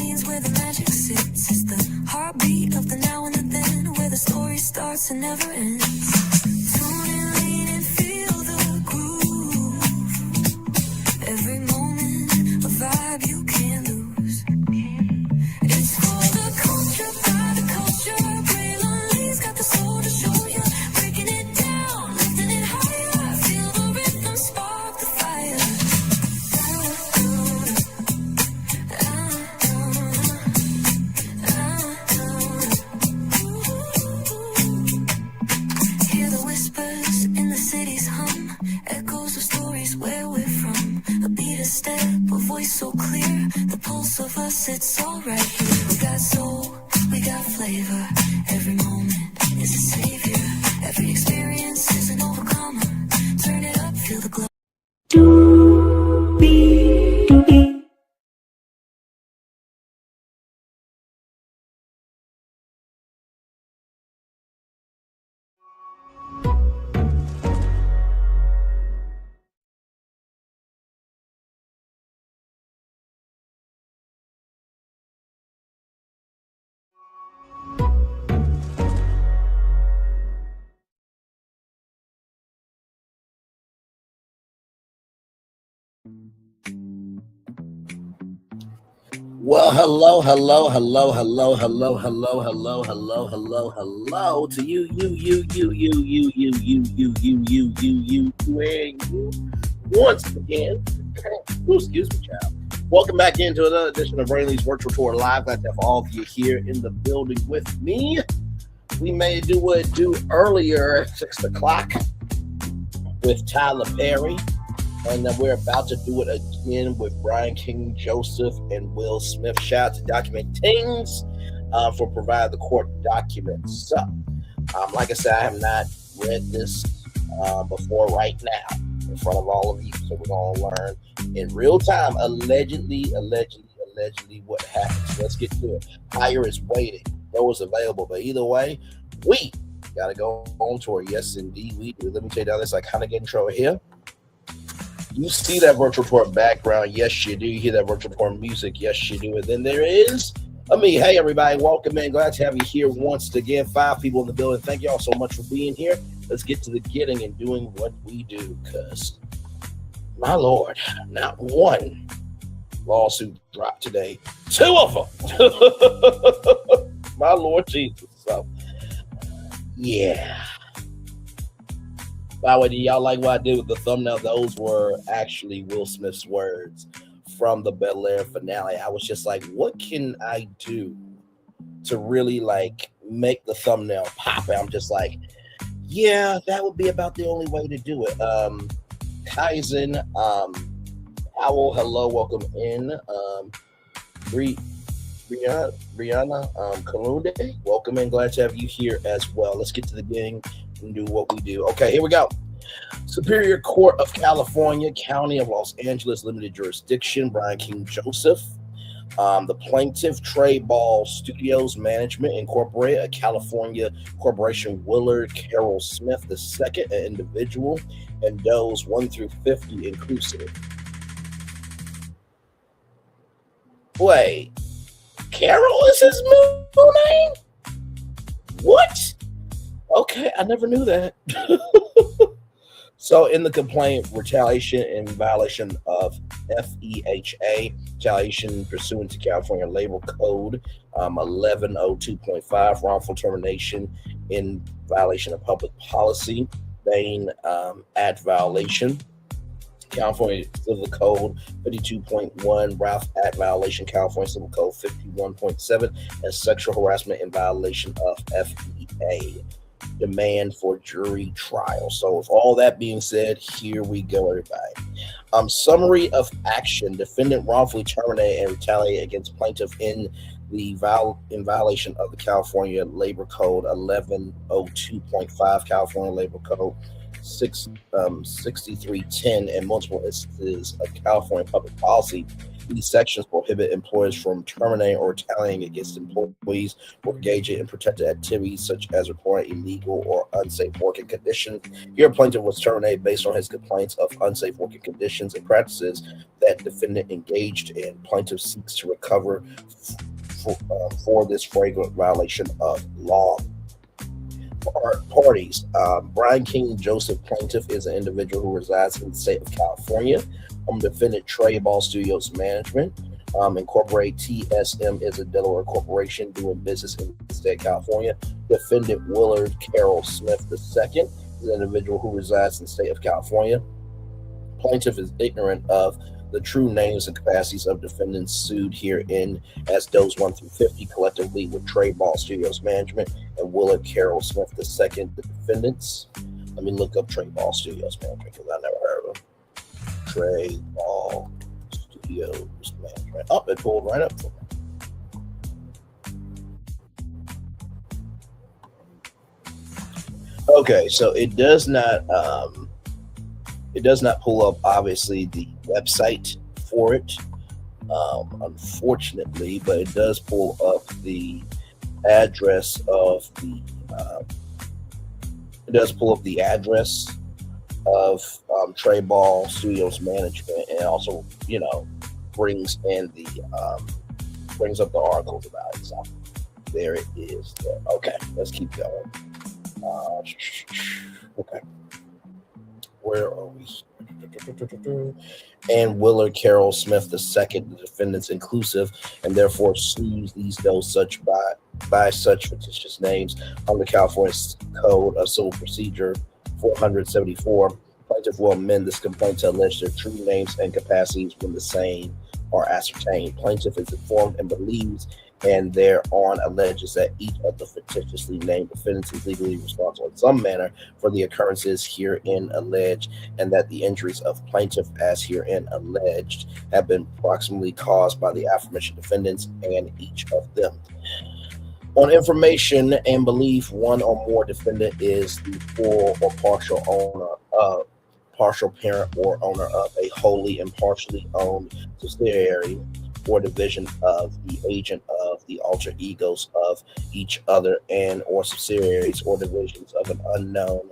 scenes where the magic sits. It's the heartbeat of the now and the then, where the story starts and never ends. Tune in, lean and feel the groove. Every moment, a vibe you can't lose. It's for the culture, by the culture. Braylon has got the soul to show you. Breaking it down, lifting it higher. Feel the rhythm, spark the fire. Hear the whispers in the city's hum, echoes of stories where we're from. A beat, a step, a voice so clear, the pulse of us, it's all right here. We got soul, we got flavor. Every moment is a savior. Every experience is an overcomer. Turn it up, feel the glow. Well, hello to you, where you once again. Excuse me, child. Welcome back into another edition of Braylon's Virtual Tour Live. Glad to have all of you here in the building with me. We may do what it do earlier at 6 o'clock with Tyler Perry. And we're about to do it again with Brian King Joseph and Will Smith. Shout out to Document Tingz for providing the court documents. So, like I said, I have not read this before right now in front of all of you. So we're going to learn in real time, allegedly, what happens. Let's get to it. Hire is waiting. No is available. But either way, we got to go on tour. Yes, indeed, we do. Let me tell you this. I kind of get in trouble here. You see that virtual tour background? Yes, you do. You hear that virtual tour music? Yes, you do. And then there is me. Hey, everybody. Welcome in. Glad to have you here once again. 5 people in the building. Thank you all so much for being here. Let's get to the getting and doing what we do. Because, my Lord, not one lawsuit dropped today. 2 of them. My Lord Jesus. So, yeah. By the way, do y'all like what I did with the thumbnail? Those were actually Will Smith's words from the Bel Air finale. I was just like, what can I do to really like make the thumbnail pop? And I'm just like, yeah, that would be about the only way to do it. Kaizen, Owl, hello, welcome in. Brianna, Kalunde, welcome in. Glad to have you here as well. Let's get to the beginning and do what we do. Okay, here we go. Superior Court of California, County of Los Angeles, limited jurisdiction. Brian King Joseph, the plaintiff, Trey Ball Studios Management Incorporated, a California corporation. Willard Carroll Smith II, an individual, and those 1 through 50 inclusive. Wait, Carroll is his middle name? What? Okay, I never knew that. So in the complaint, retaliation in violation of FEHA, retaliation pursuant to California Labor Code 1102.5, wrongful termination in violation of public policy, Bain Act violation, California Civil Code 52.1, Ralph Act violation, California Civil Code 51.7, and sexual harassment in violation of FEA. Demand for jury trial. So with all that being said, here we go, everybody. Summary of action. Defendant wrongfully terminated and retaliated against plaintiff in violation of the California Labor Code 1102.5, California Labor Code 6310, and multiple instances of California public policy These sections prohibit employers from terminating or retaliating against employees or engaging in protected activities such as reporting illegal or unsafe working conditions. Here, plaintiff was terminated based on his complaints of unsafe working conditions and practices that defendant engaged in. Plaintiff seeks to recover for this flagrant violation of law. Parties. Brian King Joseph plaintiff is an individual who resides in the state of California. Defendant Trey Ball Studios Management Incorporated TSM is a Delaware corporation doing business in the state of California. Defendant Willard Carroll Smith II is an individual who resides in the state of California. Plaintiff is ignorant of the true names and capacities of defendants sued herein as those 1 through 50 collectively with Trey Ball Studios Management and Willard Carroll Smith II, the defendants. Let me look up Trey Ball Studios Management because I never heard of them. Trey Ball Studios Management. Oh, it pulled right up for me. Okay, so it does not pull up obviously the website for it, unfortunately, but it does pull up the address of the Trey Ball Studios Management, and also brings up the articles about it. So there it is. Okay, let's keep going. Okay. Where are we? And Willard Carroll Smith II, the defendants inclusive, and therefore sues those such by such fictitious names under California Code of Civil Procedure 474. Plaintiff will amend this complaint to allege their true names and capacities when the same are ascertained. Plaintiff is informed and believes and thereon alleges that each of the fictitiously named defendants is legally responsible in some manner for the occurrences herein alleged, and that the injuries of plaintiff as herein alleged have been proximately caused by the aforementioned defendants and each of them. On information and belief, one or more defendant is the full or partial parent or owner of a wholly and partially owned subsidiary or division of the agent of the alter egos of each other and or subsidiaries or divisions of an unknown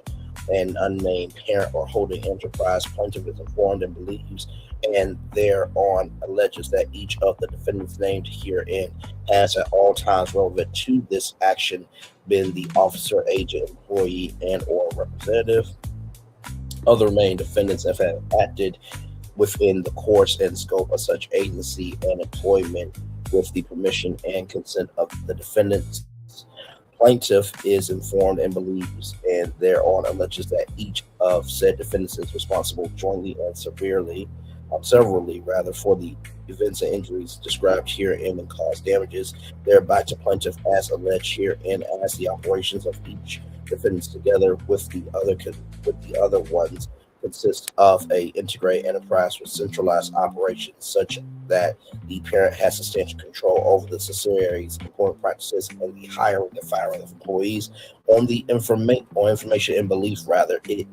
and unnamed parent or holding enterprise. Plaintiff is informed and believes and thereon alleges that each of the defendants named herein has at all times relevant to this action been the officer, agent, employee, and or representative. Other remaining defendants have acted within the course and scope of such agency and employment with the permission and consent of the defendants. Plaintiff is informed and believes and thereon alleges that each of said defendants is responsible jointly and severally for the events and injuries described herein and cause damages thereby to plaintiff as alleged herein as the operations of each defendants together with the other ones consist of a integrated enterprise with centralized operations such that the parent has substantial control over the subsidiaries, employment practices, and the hiring and firing of employees. On information and belief, it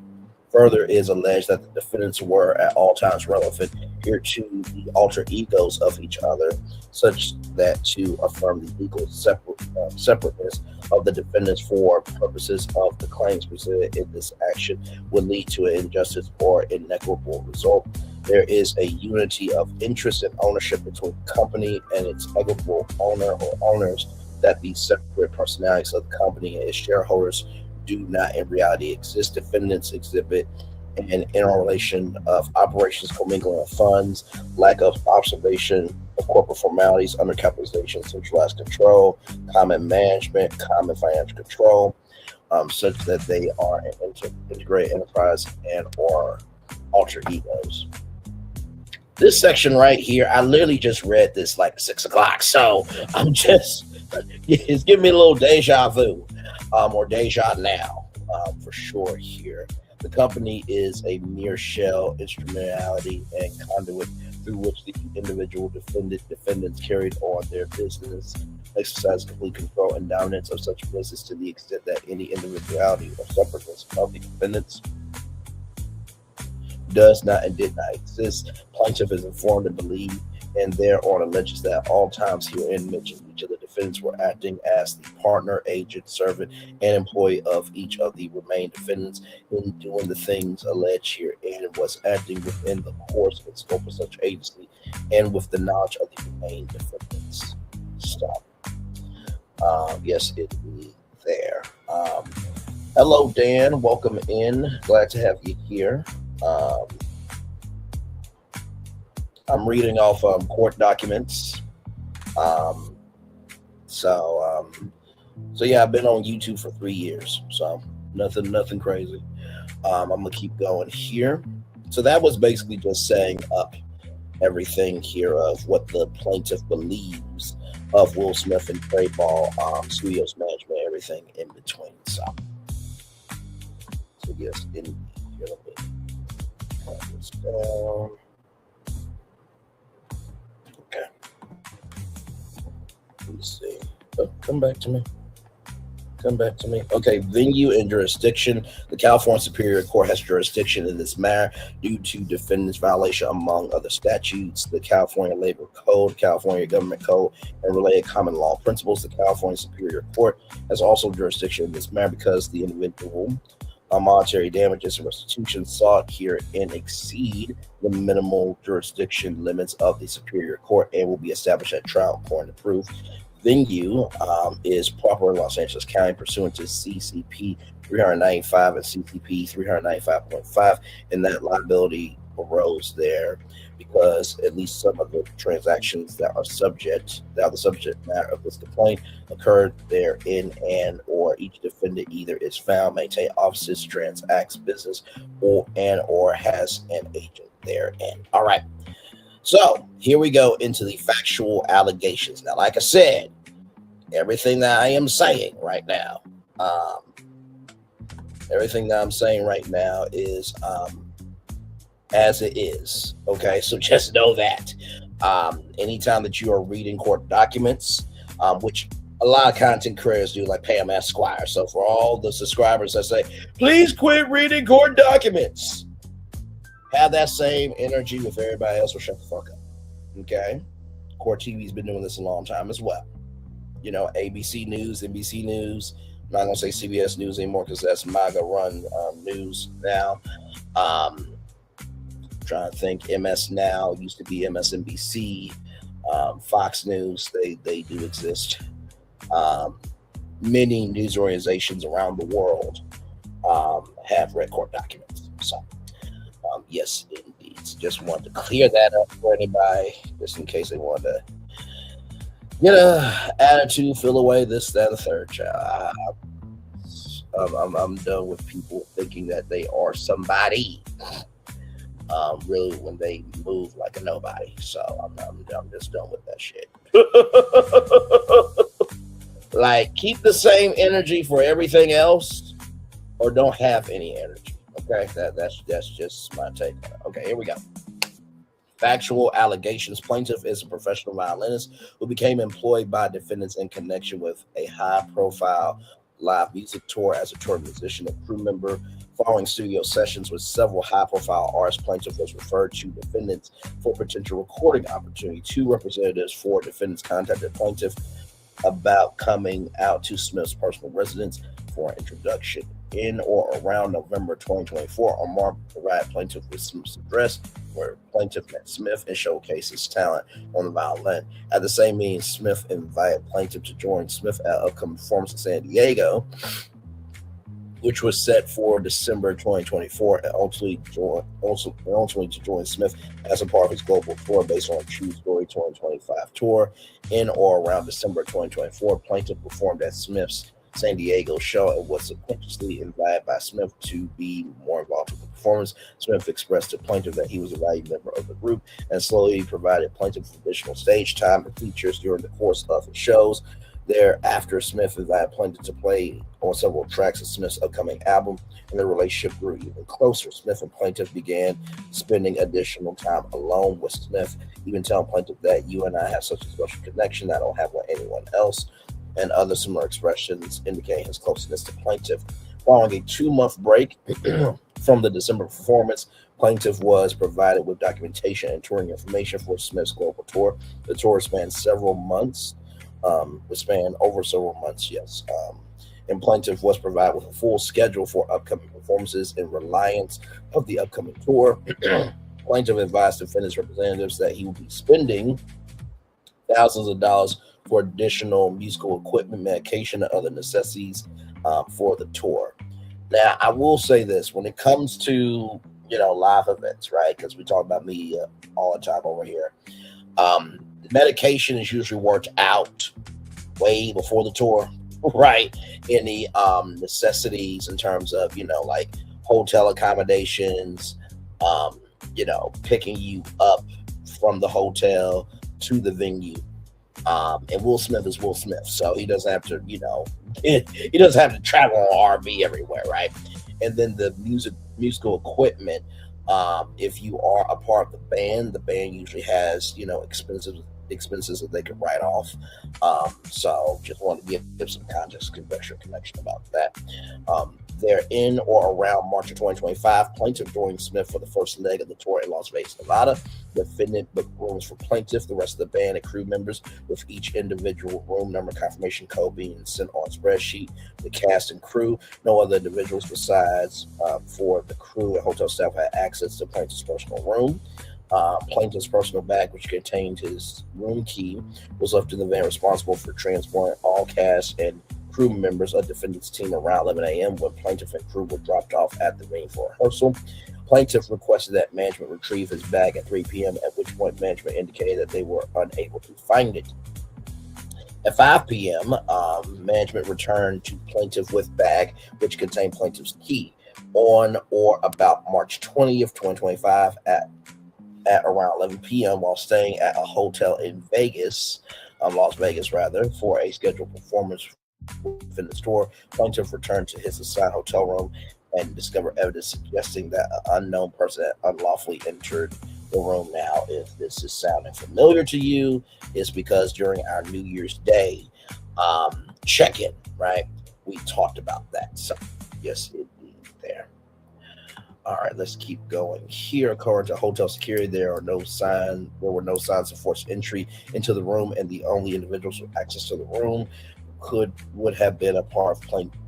further is alleged that the defendants were at all times relevant here to the alter egos of each other, such that to affirm the legal separateness of the defendants for purposes of the claims presented in this action would lead to an injustice or inequitable result. There is a unity of interest and ownership between the company and its equitable owner or owners that the separate personalities of the company and its shareholders do not in reality exist. Defendants exhibit an interrelation of operations, commingling of funds, lack of observation of corporate formalities, undercapitalization, centralized control, common management, common financial control, such that they are an integrated enterprise and or alter egos. This section right here, I literally just read this like 6 o'clock, so it's giving me a little deja vu. Or deja now, for sure here. The company is a mere shell, instrumentality, and conduit through which the individual defendants carried on their business, exercise complete control and dominance of such business to the extent that any individuality or separateness of the defendants does not and did not exist. Plaintiff is informed and believed and thereon alleges that at all times herein mentioned each of the defendants were acting as the partner, agent, servant, and employee of each of the remaining defendants in doing the things alleged herein, and was acting within the course and scope of such agency and with the knowledge of the remaining defendants. Stop. Yes, it is there. Hello, Dan. Welcome in. Glad to have you here. I'm reading off court documents. So yeah, I've been on YouTube for 3 years. So nothing crazy. I'm gonna keep going here. So that was basically just setting up everything here of what the plaintiff believes of Will Smith and Trey Ball, studios management, everything in between. So yes, in here, let me turn this down. Okay. Let's see. Oh, come back to me. Okay, venue and jurisdiction. The California Superior Court has jurisdiction in this matter due to defendant's violation among other statutes, the California Labor Code, California Government Code, and related common law principles. The California Superior Court has also jurisdiction in this matter because the individual monetary damages and restitution sought herein exceed the minimal jurisdiction limits of the Superior Court and will be established at trial according to proof. Venue is proper in Los Angeles County pursuant to CCP 395 and CCP 395.5, and that liability arose there because at least some of the transactions that are the subject matter of this complaint occurred therein, and or each defendant either is found, maintain offices, transacts business, or has an agent therein. All right. So here we go into the factual allegations. Now, like I said, everything that I am saying right now, is as it is. Okay, so just know that. Anytime that you are reading court documents, which a lot of content creators do, like Pam Esquire. So for all the subscribers that say, please quit reading court documents, have that same energy with everybody else or shut the fuck up. Okay? Court TV's been doing this a long time as well. You know, ABC News, NBC News. I'm not going to say CBS News anymore because that's MAGA run news now. Trying to think. MS Now used to be MSNBC. Fox News, they do exist. Many news organizations around the world have read court documents. So, yes, indeed. Just wanted to clear that up for anybody, just in case they wanted to get a attitude, fill away this, that, and the third. Child. I'm done with people thinking that they are somebody. Really, when they move like a nobody. So I'm just done with that shit. Like, keep the same energy for everything else, or don't have any energy. Okay, that's just my take on it. Okay, here we go. Factual allegations. Plaintiff is a professional violinist who became employed by defendants in connection with a high-profile live music tour as a tour musician and crew member. Following studio sessions with several high-profile artists, plaintiff was referred to defendants for potential recording opportunity. Two representatives for defendants contacted plaintiff about coming out to Smith's personal residence for an introduction. In or around November 2024, Omar arrived plaintiff with Smith's address, where plaintiff met Smith and showcased his talent on the violin. At the same meeting, Smith invited plaintiff to join Smith at an upcoming performance in San Diego, which was set for December 2024, and ultimately to join Smith as a part of his global tour based on a True Story 2025 tour. In or around December 2024, plaintiff performed at Smith's San Diego show and was subconsciously invited by Smith to be more involved with the performance. Smith expressed to plaintiff that he was a valued member of the group and slowly provided plaintiff with additional stage time and features during the course of his shows. Thereafter, Smith invited plaintiff to play on several tracks of Smith's upcoming album, and their relationship grew even closer. Smith and plaintiff began spending additional time alone with Smith, even telling plaintiff that you and I have such a special connection that I don't have with anyone else, and other similar expressions indicating his closeness to plaintiff. Following a 2-month break From the December performance, plaintiff was provided with documentation and touring information for Smith's global tour. The tour spanned several months. It spanned over several months, yes. And plaintiff was provided with a full schedule for upcoming performances in reliance of the upcoming tour. Plaintiff advised defendants representatives that he will be spending thousands of dollars for additional musical equipment, medication, and other necessities for the tour. Now, I will say this: when it comes to live events, right? Because we talk about media all the time over here. The medication is usually worked out way before the tour, right? Any necessities in terms of like hotel accommodations, picking you up from the hotel to the venue. And Will Smith is Will Smith, so he doesn't have to, he doesn't have to travel on RV everywhere, right? And then the musical equipment. If you are a part of the band usually has, expenses that they can write off. So just want to give some context, connection about that. They're in or around March of 2025. Plaintiff joined Smith for the first leg of the tour in Las Vegas, Nevada. Defendant booked rooms for plaintiff, the rest of the band, and crew members, with each individual room number confirmation code being sent on spreadsheet. The cast and crew, no other individuals besides for the crew and hotel staff had access to plaintiff's personal room. Plaintiff's personal bag, which contained his room key, was left in the van, responsible for transporting all cast and crew members of defendant's team around 11 a.m. when plaintiff and crew were dropped off at the venue for rehearsal. Plaintiff requested that management retrieve his bag at 3 p.m., at which point management indicated that they were unable to find it. At 5 p.m., management returned to plaintiff with bag, which contained plaintiff's key. On or about March 20th, 2025, at around 11 p.m., while staying at a hotel in Vegas, Las Vegas rather, for a scheduled performance within the store, plaintiff returned to his assigned hotel room and discovered evidence suggesting that an unknown person had unlawfully entered the room. Now, if this is sounding familiar to you, it's because during our New Year's Day check-in, right, we talked about that. So, yes, indeed, there. All right, let's keep going here. According to hotel security, there were no signs of forced entry into the room, and the only individuals with access to the room would have been a part of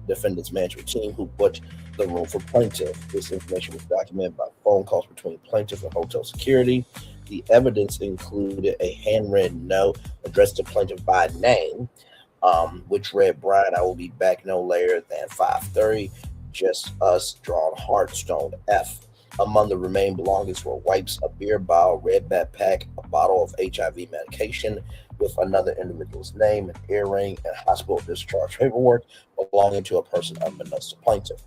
defendant's management team who booked the room for plaintiff. This information was documented by phone calls between plaintiff and hotel security. The evidence included a handwritten note addressed to plaintiff by name, which read, "Brian, I will be back no later than 5:30. Just us, drawn heart, stoned F." Among the remaining belongings were wipes, a beer bottle, red backpack, a bottle of HIV medication with another individual's name, an earring, and hospital discharge paperwork belonging to a person unbeknownst to plaintiff.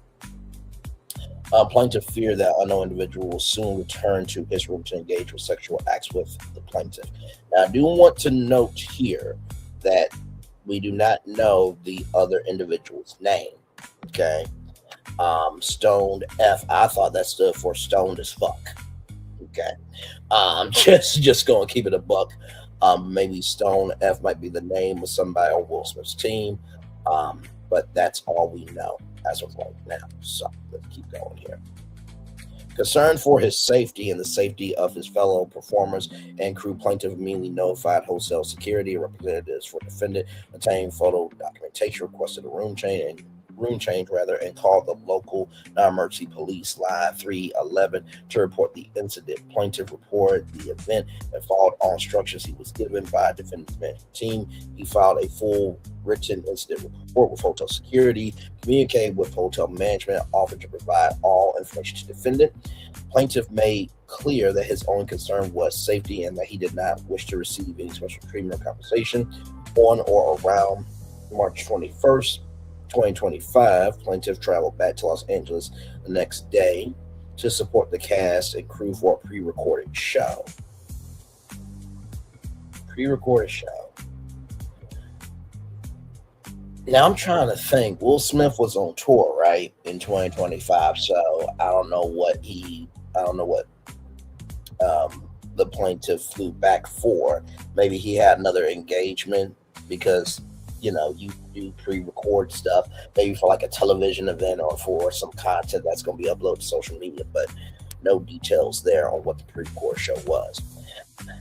Plaintiff feared that unknown individual will soon return to his room to engage with sexual acts with the plaintiff. Now, I do want to note here that we do not know the other individual's name, okay? Stoned F, I thought that stood for stoned as fuck. Okay. Just gonna keep it a buck. Maybe Stone F might be the name of somebody on Will Smith's team. But that's all we know as of right now. So let's keep going here. Concerned for his safety and the safety of his fellow performers and crew, plaintiff immediately notified hotel security representatives for defendant, obtained photo documentation, requested a room change, and called the local non-emergency police line 311 to report the incident. Plaintiff reported the event and followed all instructions he was given by a defendant's management team. He filed a full written incident report with hotel security, communicated with hotel management, and offered to provide all information to defendant. Plaintiff made clear that his only concern was safety and that he did not wish to receive any special treatment or compensation. On or around March 21st, 2025, plaintiff traveled back to Los Angeles the next day to support the cast and crew for a pre-recorded show. Now I'm trying to think. Will Smith was on tour, right, in 2025. So I don't know what the plaintiff flew back for. Maybe he had another engagement, because you do pre-record stuff, maybe for like a television event or for some content that's going to be uploaded to social media, but no details there on what the pre-record show was.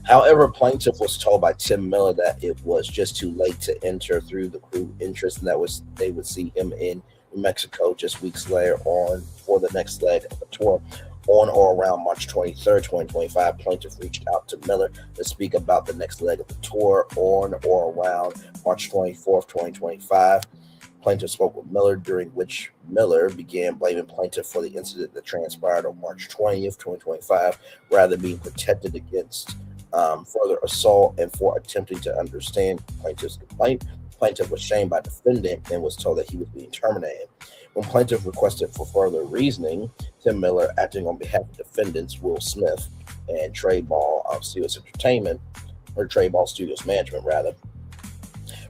However, plaintiff was told by Tim Miller that it was just too late to enter through the crew interest, and they would see him in New Mexico just weeks later on for the next leg of the tour. On or around March 23rd, 2025, plaintiff reached out to Miller to speak about the next leg of the tour. On or around March 24th, 2025, plaintiff spoke with Miller, during which Miller began blaming plaintiff for the incident that transpired on March 20th, 2025, rather than being protected against further assault and for attempting to understand plaintiff's complaint. Plaintiff was shamed by defendant and was told that he was being terminated. When plaintiff requested for further reasoning, Tim Miller, acting on behalf of defendants Will Smith and Trey Ball of Studios Entertainment, or Trey Ball Studios Management, rather,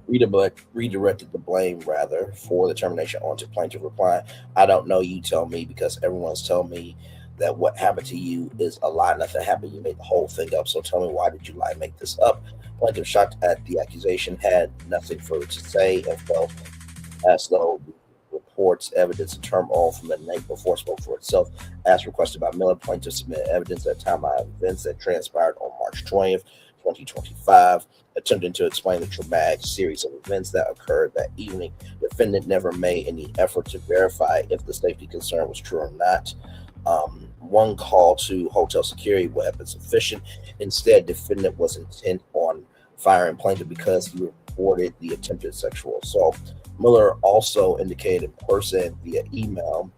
redirected the blame for the termination onto plaintiff, replying, "I don't know, you tell me, because everyone's telling me that what happened to you is a lie. Nothing happened. You made the whole thing up. So tell me, why did you lie, make this up?" Plaintiff, shocked at the accusation, had nothing further to say and felt as though the reports, evidence, and turmoil from the night before spoke for itself. As requested by Miller, plaintiff submitted evidence at timeline of events that transpired on March 20th, 2025, attempting to explain the traumatic series of events that occurred that evening. Defendant never made any effort to verify if the safety concern was true or not. One call to hotel security would have been sufficient. Instead, defendant was intent on firing plaintiff because he reported the attempted sexual assault. Miller also indicated in person via email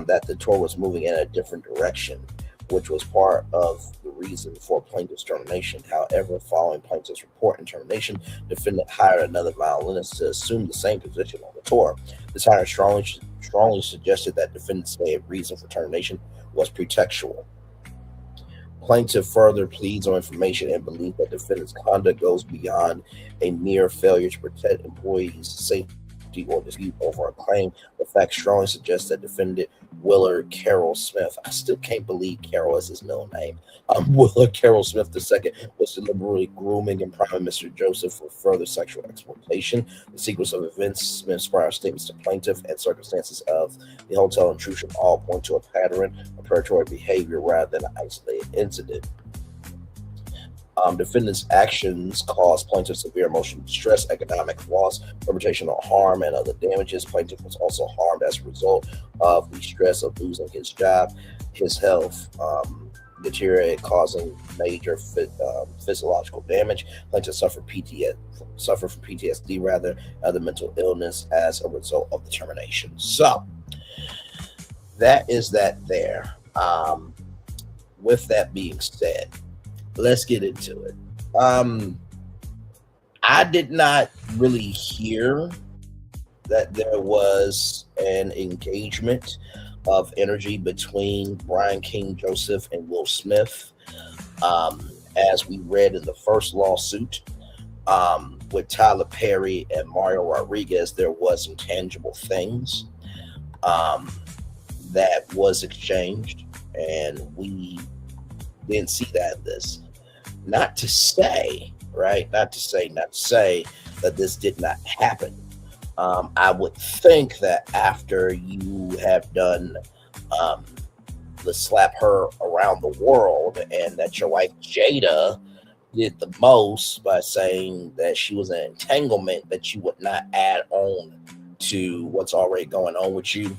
that the tour was moving in a different direction, which was part of the reason for plaintiff's termination. However, following plaintiff's report and termination, defendant hired another violinist to assume the same position on the tour. This hire strongly suggested that defendant's stated reason for termination was pretextual. Plaintiff further pleads on information and belief that defendant's conduct goes beyond a mere failure to protect employees' safety or dispute over a claim. The facts strongly suggest that defendant Willard Carroll Smith, I still can't believe Carroll is his middle name, Willard Carroll Smith II, was deliberately grooming and priming Mr. Joseph for further sexual exploitation. The sequence of events, Smith's prior statements to plaintiff, and circumstances of the hotel intrusion all point to a pattern of predatory behavior rather than an isolated incident. Defendant's actions caused plaintiff severe emotional distress, economic loss, reputational harm, and other damages. Plaintiff was also harmed as a result of the stress of losing his job. His health deteriorated, causing major physiological damage. Plaintiff suffered from PTSD, other mental illness as a result of the termination. So that is that there. With that being said, let's get into it. I did not really hear that there was an engagement of energy between Brian King Joseph and Will Smith. As we read in the first lawsuit with Tyler Perry and Mario Rodriguez, there was intangible things that was exchanged, and we didn't see that in this. Not to say that this did not happen. I would think that after you have done the slap her around the world, and that your wife Jada did the most by saying that she was an entanglement, that you would not add on to what's already going on with you.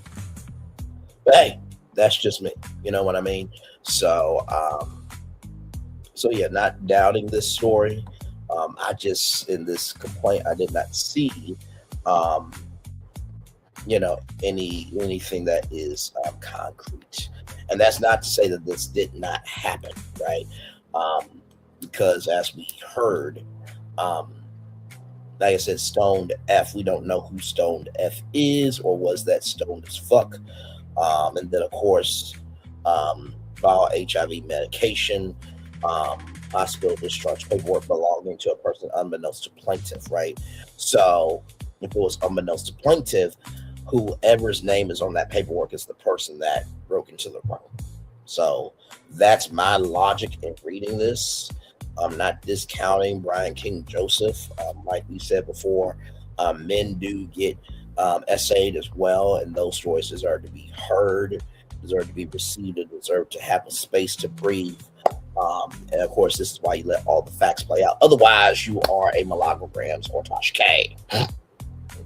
But hey, that's just me. You know what I mean? So yeah, not doubting this story. I just, in this complaint, I did not see, anything that is concrete. And that's not to say that this did not happen, right? Because as we heard, like I said, Stoned F, we don't know who Stoned F is, or was that stoned as fuck. And then, of course, file HIV medication, hospital discharge paperwork belonging to a person unbeknownst to plaintiff, right? So if it was unbeknownst to plaintiff, whoever's name is on that paperwork is the person that broke into the room. So that's my logic in reading this. I'm not discounting Brian King Joseph. Like we said before, Men do get essayed as well, and those stories deserve to be heard, deserve to be received, and deserve to have a space to breathe. And of course, this is why you let all the facts play out. Otherwise, you are a milagro, gramz, or Tosh K.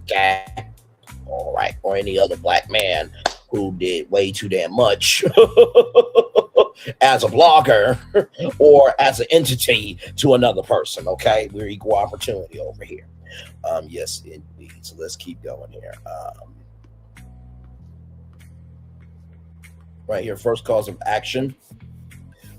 Okay, all right, or any other black man who did way too damn much as a blogger or as an entity to another person. Okay, we're equal opportunity over here. Yes, indeed. So let's keep going here. Right here, first cause of action: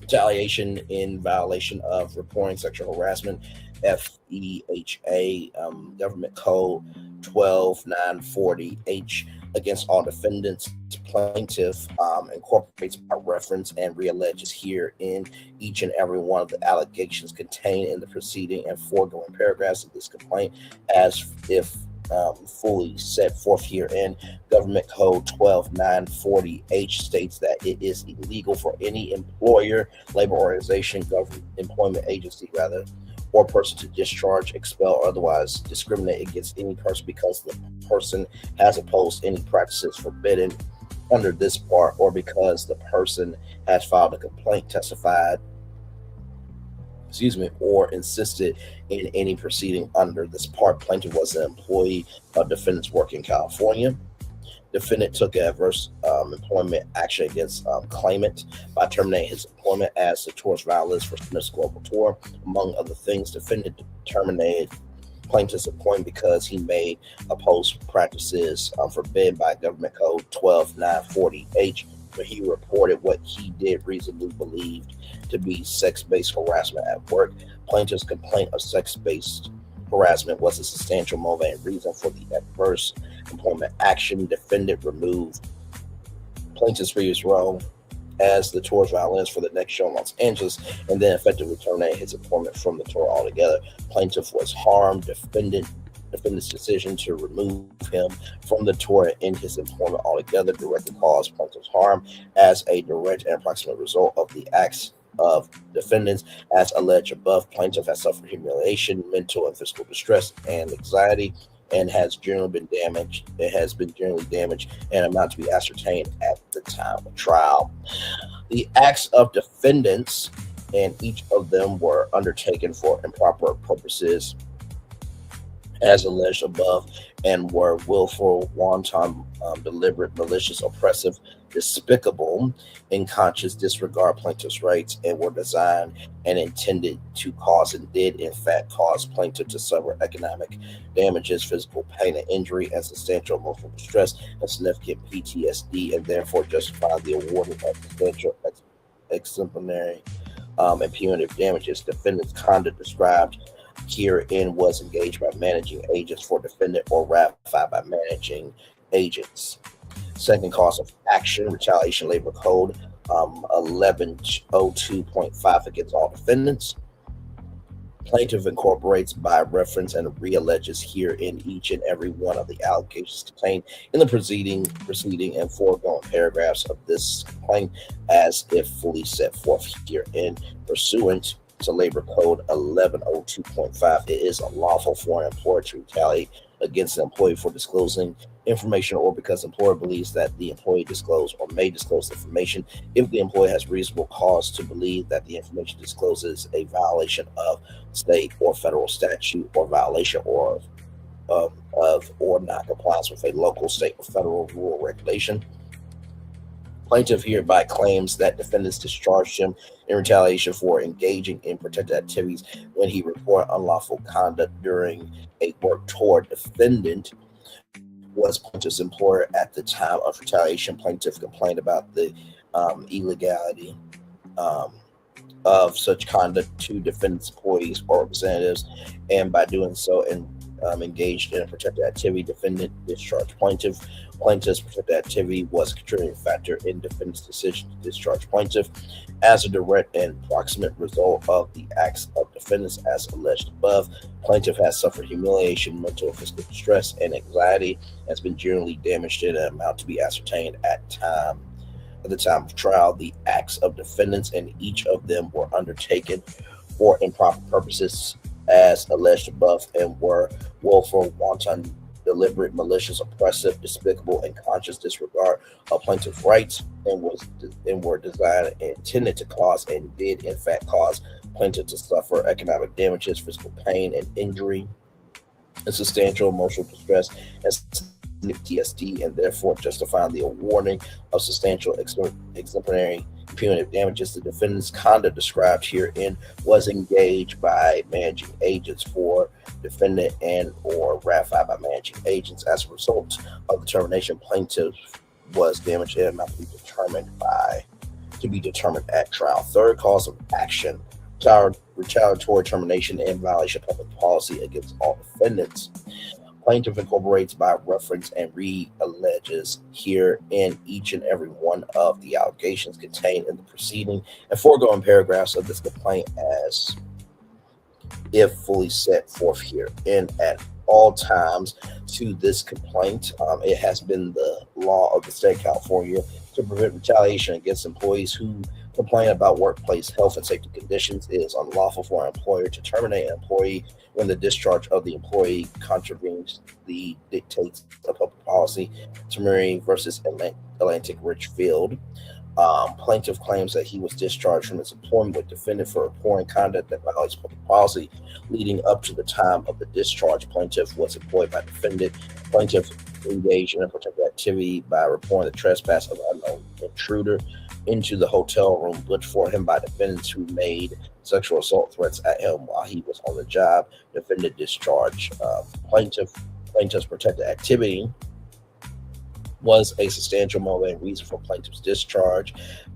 retaliation in violation of reporting sexual harassment, FEHA, Government Code 12940H, against all defendants. Plaintiff incorporates by reference and realleges here in each and every one of the allegations contained in the preceding and foregoing paragraphs of this complaint, as if fully set forth herein. Government Code 12940H states that it is illegal for any employer, labor organization, government employment agency rather, or person to discharge, expel, or otherwise discriminate against any person because the person has opposed any practices forbidden under this part, or because the person has filed a complaint, testified, or insisted in any proceeding under this part. Plaintiff was an employee of defendant's work in California. Defendant took adverse employment action against claimant by terminating his employment as the tourist violence for Smith's Global Tour. Among other things, defendant terminated plaintiff's employment because he made opposed practices forbidden by Government Code 12940H, where he reported what he did reasonably believed to be sex-based harassment at work. Plaintiff's complaint of sex-based harassment was a substantial motivating reason for the adverse employment action. Defendant removed plaintiff's previous role as the tourist violinist for the next show in Los Angeles, and then effectively terminated his employment from the tour altogether. Plaintiff was harmed. Defendant's decision to remove him from the tour and end his employment altogether directly caused plaintiff's harm as a direct and approximate result of the acts of defendants. As alleged above, plaintiff has suffered humiliation, mental and physical distress, and anxiety, and has generally been damaged. It has been generally damaged and amount to be ascertained at the time of trial. The acts of defendants, and each of them were undertaken for improper purposes, as alleged above, and were willful, wanton, deliberate, malicious, oppressive, despicable, unconscious disregard plaintiff's rights, and were designed and intended to cause, and did in fact cause, plaintiff to suffer economic damages, physical pain and injury, and substantial emotional distress and significant PTSD, and therefore justify the awarding of substantial exemplary and punitive damages. Defendant's conduct described herein was engaged by managing agents for defendant or ratified by managing agents. Second cause of action: retaliation, labor code 1102.5 against all defendants. Plaintiff incorporates by reference and realleges here in each and every one of the allegations contained in the preceding and foregoing paragraphs of this complaint, as if fully set forth herein. Pursuant to Labor Code 1102.5, it is unlawful for an employer to retaliate against an employee for disclosing information, or because the employer believes that the employee disclosed or may disclose information, if the employer has reasonable cause to believe that the information discloses a violation of state or federal statute, or violation or not compliance with a local, state, or federal rule or regulation. Plaintiff hereby claims that defendants discharged him in retaliation for engaging in protected activities when he reported unlawful conduct during a work tour. Defendant was plaintiff's employer at the time of retaliation. Plaintiff complained about the illegality of such conduct to defendant's employees or representatives, and by doing so and engaged in a protected activity, defendant discharged plaintiff. Plaintiff's protected activity was a contributing factor in defendant's decision to discharge plaintiff. As a direct and proximate result of the acts of defendants as alleged above, plaintiff has suffered humiliation, mental and physical distress, and anxiety, has been generally damaged in an amount to be ascertained at the time of trial. The acts of defendants, and each of them were undertaken for improper purposes, as alleged above and were willful, wanton, deliberate, malicious, oppressive, despicable, and conscious disregard of plaintiff's rights, and were designed and intended to cause and did in fact cause plaintiff to suffer economic damages, physical pain and injury, and substantial emotional distress and PTSD, and therefore justifying the awarding of substantial exemplary punitive damages. The defendant's conduct described herein was engaged by managing agents for defendant and or ratified by managing agents. As a result of the termination, plaintiff was damaged and not to be determined at trial. Third cause of action: retaliatory termination and violation of public policy against all defendants. Plaintiff incorporates by reference and re-alleges here in each and every one of the allegations contained in the preceding and foregoing paragraphs of this complaint as if fully set forth here. And at all times to this complaint, it has been the law of the state of California to prevent retaliation against employees who complain about workplace health and safety conditions. It is unlawful for an employer to terminate an employee when the discharge of the employee contravenes the dictates of public policy. Tamari versus Atlantic Richfield. Plaintiff claims that he was discharged from his employment with defendant for reporting conduct that violates public policy. Leading up to the time of the discharge, plaintiff was employed by defendant. Plaintiff engaged in a protected activity by reporting the trespass of an unknown intruder into the hotel room, looked for him by defendants who made sexual assault threats at him while he was on the job. Defendant discharge. Plaintiff's protected activity was a substantial motivating reason for plaintiff's discharge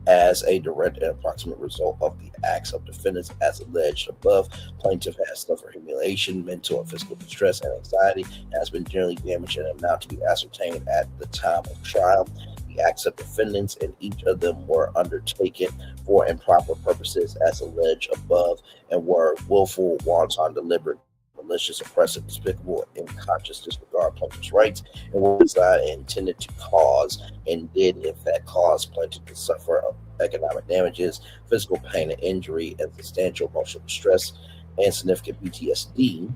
as a direct and approximate result of the acts of defendants as alleged above. Plaintiff has suffered humiliation, mental and physical distress, and anxiety, and has been generally damaged in an amount to be ascertained at the time of trial. The acts of defendants and each of them were undertaken for improper purposes as alleged above and were willful, wanton, deliberate, malicious, oppressive, despicable, and conscious disregard of plaintiff's rights, and were designed and intended to cause and did in fact cause plaintiff to suffer economic damages, physical pain and injury, and substantial emotional distress and significant PTSD,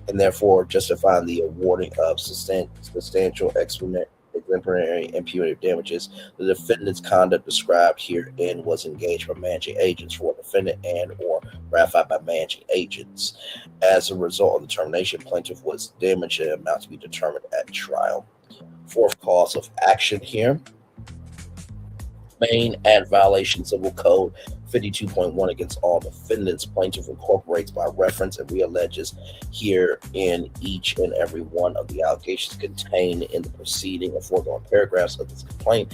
and therefore justifying the awarding of substantial exemplary and punitive damages. The defendant's conduct described herein was engaged by managing agents for a defendant and or ratified by managing agents. As a result of the termination, plaintiff was damaged in an amount to be determined at trial. Fourth cause of action here: main and violation civil code 52.1 against all defendants. Plaintiff incorporates by reference and realleges here in each and every one of the allegations contained in the preceding and foregoing paragraphs of this complaint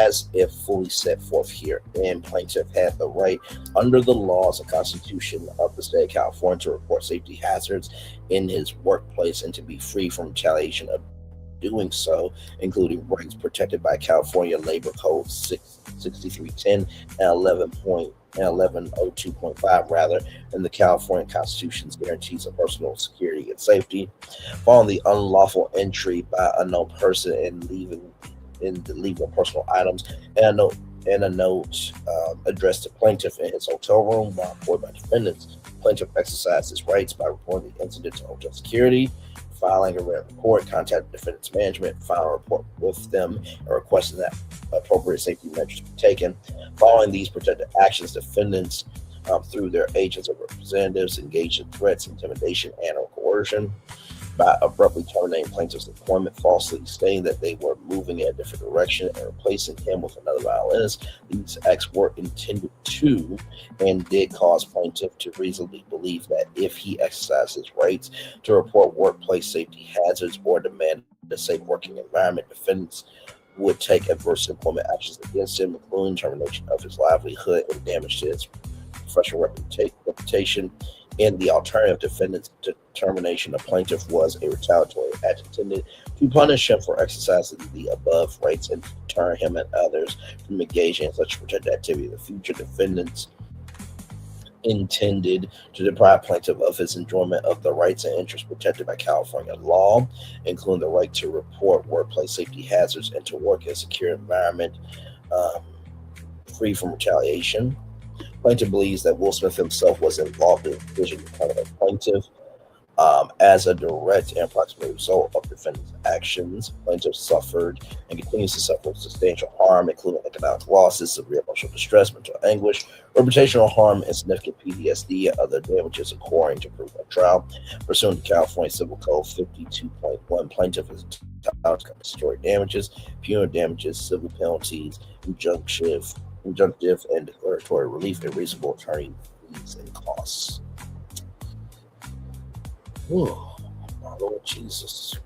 as if fully set forth here. And plaintiff had the right under the laws and constitution of the state of California to report safety hazards in his workplace and to be free from retaliation of doing so, including rights protected by California Labor Code 6310 and 1102.5 rather, and the California Constitution's guarantees of personal security and safety. Following the unlawful entry by a unknown person and the leaving of personal items and a note addressed to plaintiff in his hotel room while employed by defendants, plaintiff exercised his rights by reporting the incident to hotel security, filing a written report, contacting defendant's management, filing a report with them, and requesting that appropriate safety measures be taken. Following these protected actions, defendants, through their agents or representatives, engaged in threats, intimidation, and or coercion by abruptly terminating plaintiff's employment, falsely stating that they were moving in a different direction and replacing him with another violinist. These acts were intended to and did cause plaintiff to reasonably believe that if he exercised his rights to report workplace safety hazards or demand a safe working environment, defendants would take adverse employment actions against him, including termination of his livelihood and damage to his professional reputation. In the alternative, defendant's determination of plaintiff was a retaliatory act intended to punish him for exercising the above rights and deter him and others from engaging in such protected activity in the future. Defendants intended to deprive plaintiff of his enjoyment of the rights and interests protected by California law, including the right to report workplace safety hazards and to work in a secure environment free from retaliation. Plaintiff believes that Will Smith himself was involved in the decision to terminate plaintiff. As a direct and approximate result of defendant's actions, plaintiff suffered and continues to suffer substantial harm, including economic losses, severe emotional distress, mental anguish, reputational harm, and significant PTSD and other damages according to proof at trial. Pursuant to California Civil Code 52.1, plaintiff is entitled to compensatory damages, punitive damages, civil penalties, injunctive and declaratory relief, and reasonable attorney fees and costs. Oh, my Lord Jesus.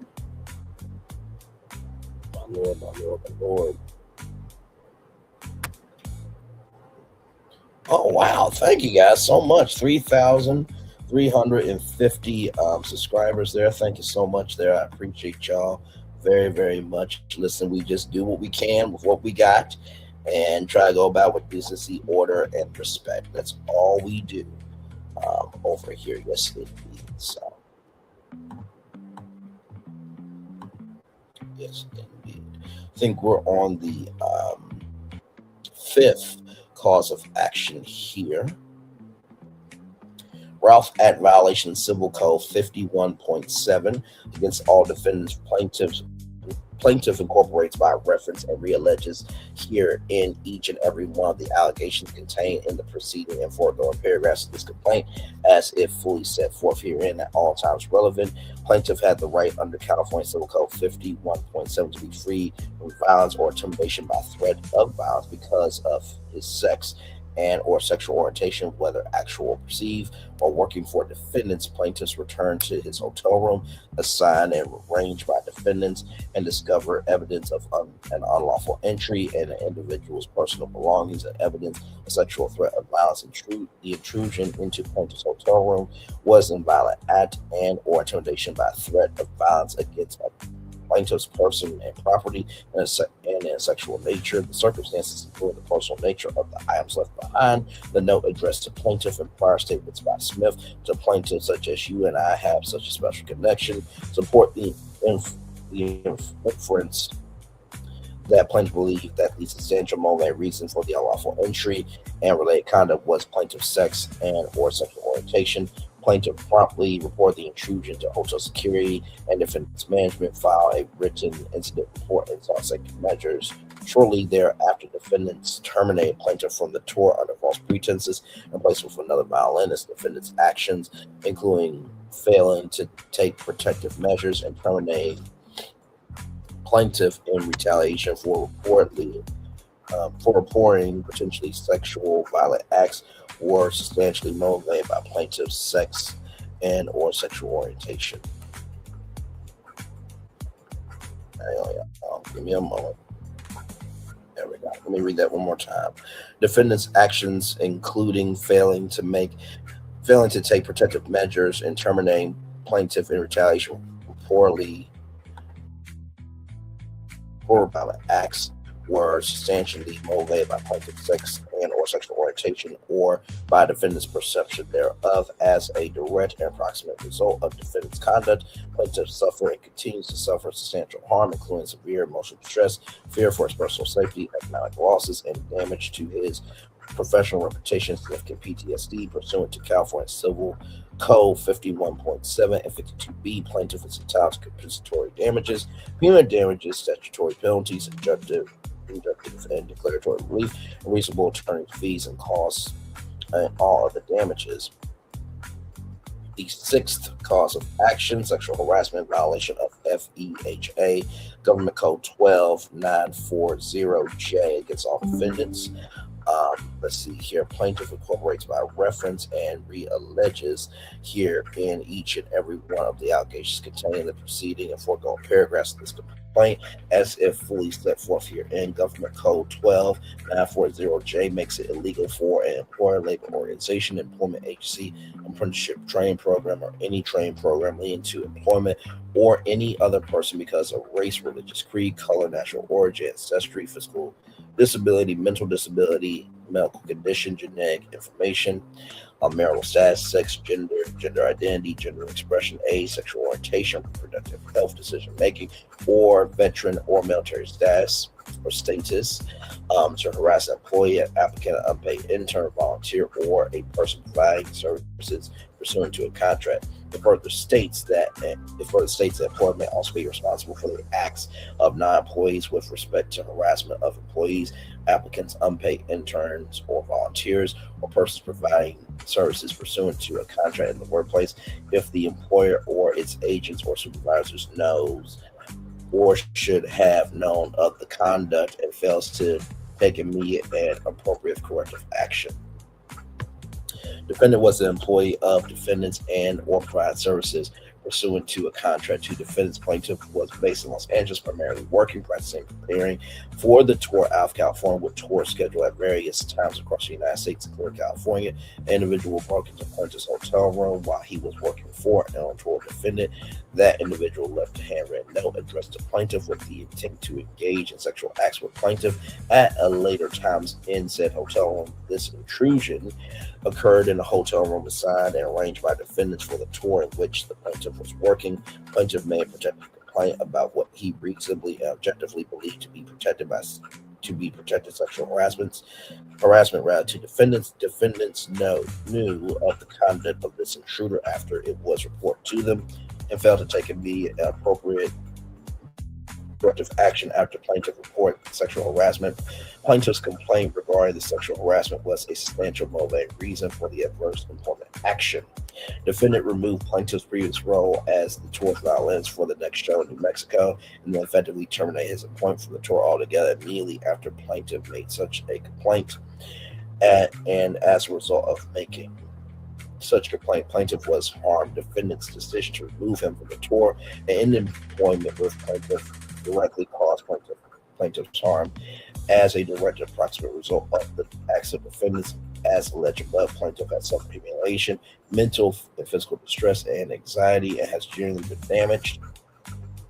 My Lord, my Lord, my Lord. Oh, wow. Thank you guys so much. 3,350 subscribers there. Thank you so much there. I appreciate y'all very, very much. Listen, we just do what we can with what we got and try to go about with decency, order, and respect. That's all we do over here. Yes, indeed. So. Yes, indeed. I think we're on the fifth cause of action here. Ralph Act violation Civil Code 51.7 against all defendants, plaintiff incorporates by reference and realleges here in each and every one of the allegations contained in the preceding and foregoing paragraphs of this complaint, as if fully set forth herein at all times relevant. Plaintiff had the right under California Civil Code 51.7 to be free from violence or intimidation by threat of violence because of his sex and or sexual orientation, whether actual or perceived, or working for defendants. Plaintiffs return to his hotel room assigned and arranged by defendants and discover evidence of an unlawful entry and an individual's personal belongings and evidence of sexual threat of violence. The intrusion into plaintiff's hotel room was in violent act and or intimidation by threat of violence against plaintiff's person and property and in sexual nature. The circumstances include the personal nature of the items left behind, the note addressed to plaintiff, and prior statements by Smith to plaintiff, such as "you and I have such a special connection," support the inference that plaintiff believed that the substantial motivating reason for the unlawful entry and related conduct was plaintiff's sex and or sexual orientation. Plaintiff promptly reported the intrusion to hotel security and defendant's management, filed a written incident report and sought safety measures. Shortly thereafter, defendants terminated plaintiff from the tour under false pretenses and placed with another violinist. Defendant's actions, including failing to take protective measures and terminate plaintiff in retaliation for reporting potentially sexual violent acts, were substantially motivated by plaintiff's sex and or sexual orientation. Give me a moment. There we go. Let me read that one more time. Defendant's actions, including failing to take protective measures and terminating plaintiff in retaliation for violent acts, were substantially motivated by plaintiff's sex and or sexual orientation or by defendant's perception thereof. As a direct and approximate result of defendant's conduct, plaintiff suffered and continues to suffer substantial harm, including severe emotional distress, fear for his personal safety, economic losses, and damage to his professional reputation, significant PTSD. Pursuant to California Civil Code 51.7 and 52B, plaintiff is entitled to compensatory damages, punitive damages, statutory penalties, injunctive and declaratory relief, and reasonable attorney fees and costs, and all other damages. The sixth cause of action, sexual harassment violation of FEHA, Government Code 12940J against all defendants. Let's see here. Plaintiff incorporates by reference and realleges here in each and every one of the allegations contained in the preceding and foregoing paragraphs of this complaint, as if fully set forth here in Government Code 12940J, makes it illegal for an employer, labor organization, employment agency, apprenticeship training program, or any training program leading to employment or any other person because of race, religious creed, color, national origin, ancestry, physical disability, mental disability, medical condition, genetic information, marital status, sex, gender identity, gender expression, age, sexual orientation, reproductive health, decision making, or veteran or military status. or status to harass an employee, an applicant, an unpaid intern, volunteer, or a person providing services pursuant to a contract. It further states that employer may also be responsible for the acts of non-employees with respect to harassment of employees, applicants, unpaid interns, or volunteers, or persons providing services pursuant to a contract in the workplace if the employer or its agents or supervisors knows or should have known of the conduct and fails to take immediate and appropriate corrective action. Defendant was an employee of defendants and or provide services pursuant to a contract to defendants. Plaintiff was based in Los Angeles, primarily working, practicing, preparing for the tour out of California, with tours scheduled at various times across the United States, including California. An individual broke into plaintiff's hotel room while he was working for an on-tour defendant. That individual left a handwritten note addressed to plaintiff with the intent to engage in sexual acts with plaintiff at a later times in said hotel room. This intrusion occurred in a hotel room assigned and arranged by defendants for the tour in which the plaintiff was working. Plaintiff made a protected complaint about what he reasonably and objectively believed to be protected sexual harassment rather to defendants. Defendants knew of the conduct of this intruder after it was reported to them and failed to take immediate and appropriate corrective action after plaintiff reported sexual harassment. Plaintiff's complaint regarding the sexual harassment was a substantial motivating reason for the adverse employment action. Defendant removed plaintiff's previous role as the tour violinist for the next show in New Mexico and then effectively terminated his appointment from the tour altogether immediately after plaintiff made such a complaint. And as a result of making such complaint, plaintiff was harmed. Defendant's decision to remove him from the tour and end employment with plaintiff directly caused plaintiff's harm. As a direct and approximate result of the acts of defendants, as alleged above, plaintiff had suffered humiliation, mental and physical distress, and anxiety, and has generally been damaged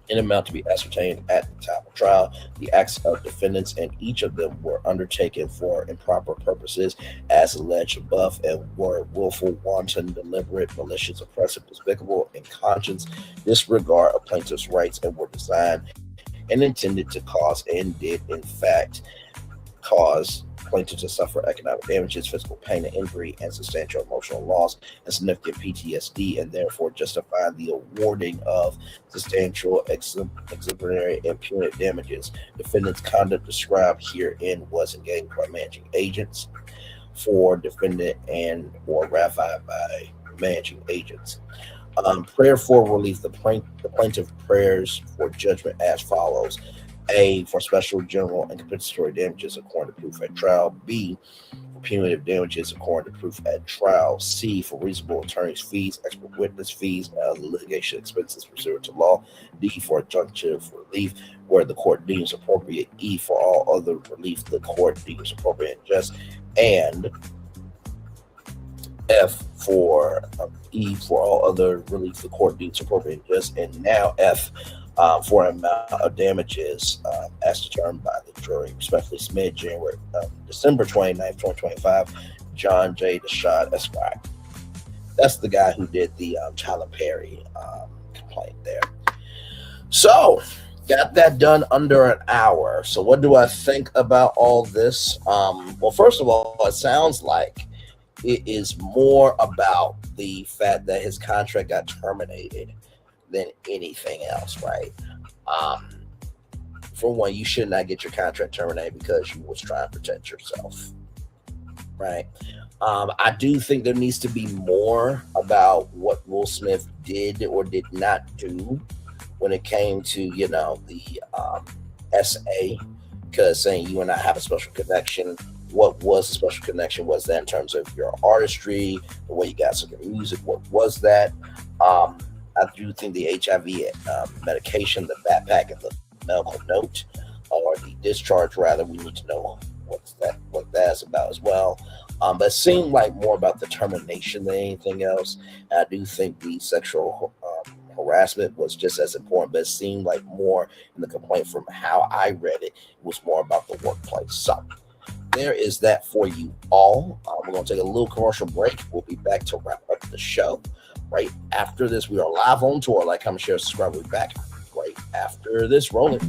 in amount to be ascertained at the time of trial. The acts of defendants and each of them were undertaken for improper purposes, as alleged above, and were willful, wanton, deliberate, malicious, oppressive, despicable, and conscious disregard of plaintiff's rights, and were designed and intended to cause, and did in fact cause, plaintiff to suffer economic damages, physical pain and injury, and substantial emotional loss and significant PTSD, and therefore justify the awarding of substantial exemplary and punitive damages. Defendant's conduct described herein was engaged by managing agents for defendant and or ratified by managing agents. Prayer for relief. The plaintiff prayers for judgment as follows: A, for special, general, and compensatory damages according to proof at trial. B, for punitive damages according to proof at trial. C, for reasonable attorney's fees, expert witness fees, and other litigation expenses pursuant to law. D, for adjunctive relief where the court deems appropriate. E, for all other relief the court deems appropriate and just. And F for E, for all other relief the court deems appropriate and just. And now F, for an amount of damages as determined by the jury. Respectfully submitted, December 29th, 2025, John J. DeShad, Esquire. That's the guy who did the Tyler Perry complaint there. So, got that done under an hour. So what do I think about all this? Well, first of all, it sounds like it is more about the fact that his contract got terminated than anything else, right? For one, you should not get your contract terminated because you was trying to protect yourself, right? I do think there needs to be more about what Will Smith did or did not do when it came to, the SA, because saying you and I have a special connection. What was the special connection? Was that in terms of your artistry, the way you got some music? What was that? I do think the HIV medication, the backpack, and the medical note, or the discharge rather, we need to know what that's about as well. But it seemed like more about the termination than anything else. And I do think the sexual harassment was just as important, but it seemed like more in the complaint from how I read it, was more about the workplace. So there is that for you all. We're going to take a little commercial break. We'll be back to wrap up the show right after this. We are live on tour. Like, comment, share, subscribe. We'll be back right after this. Rolling.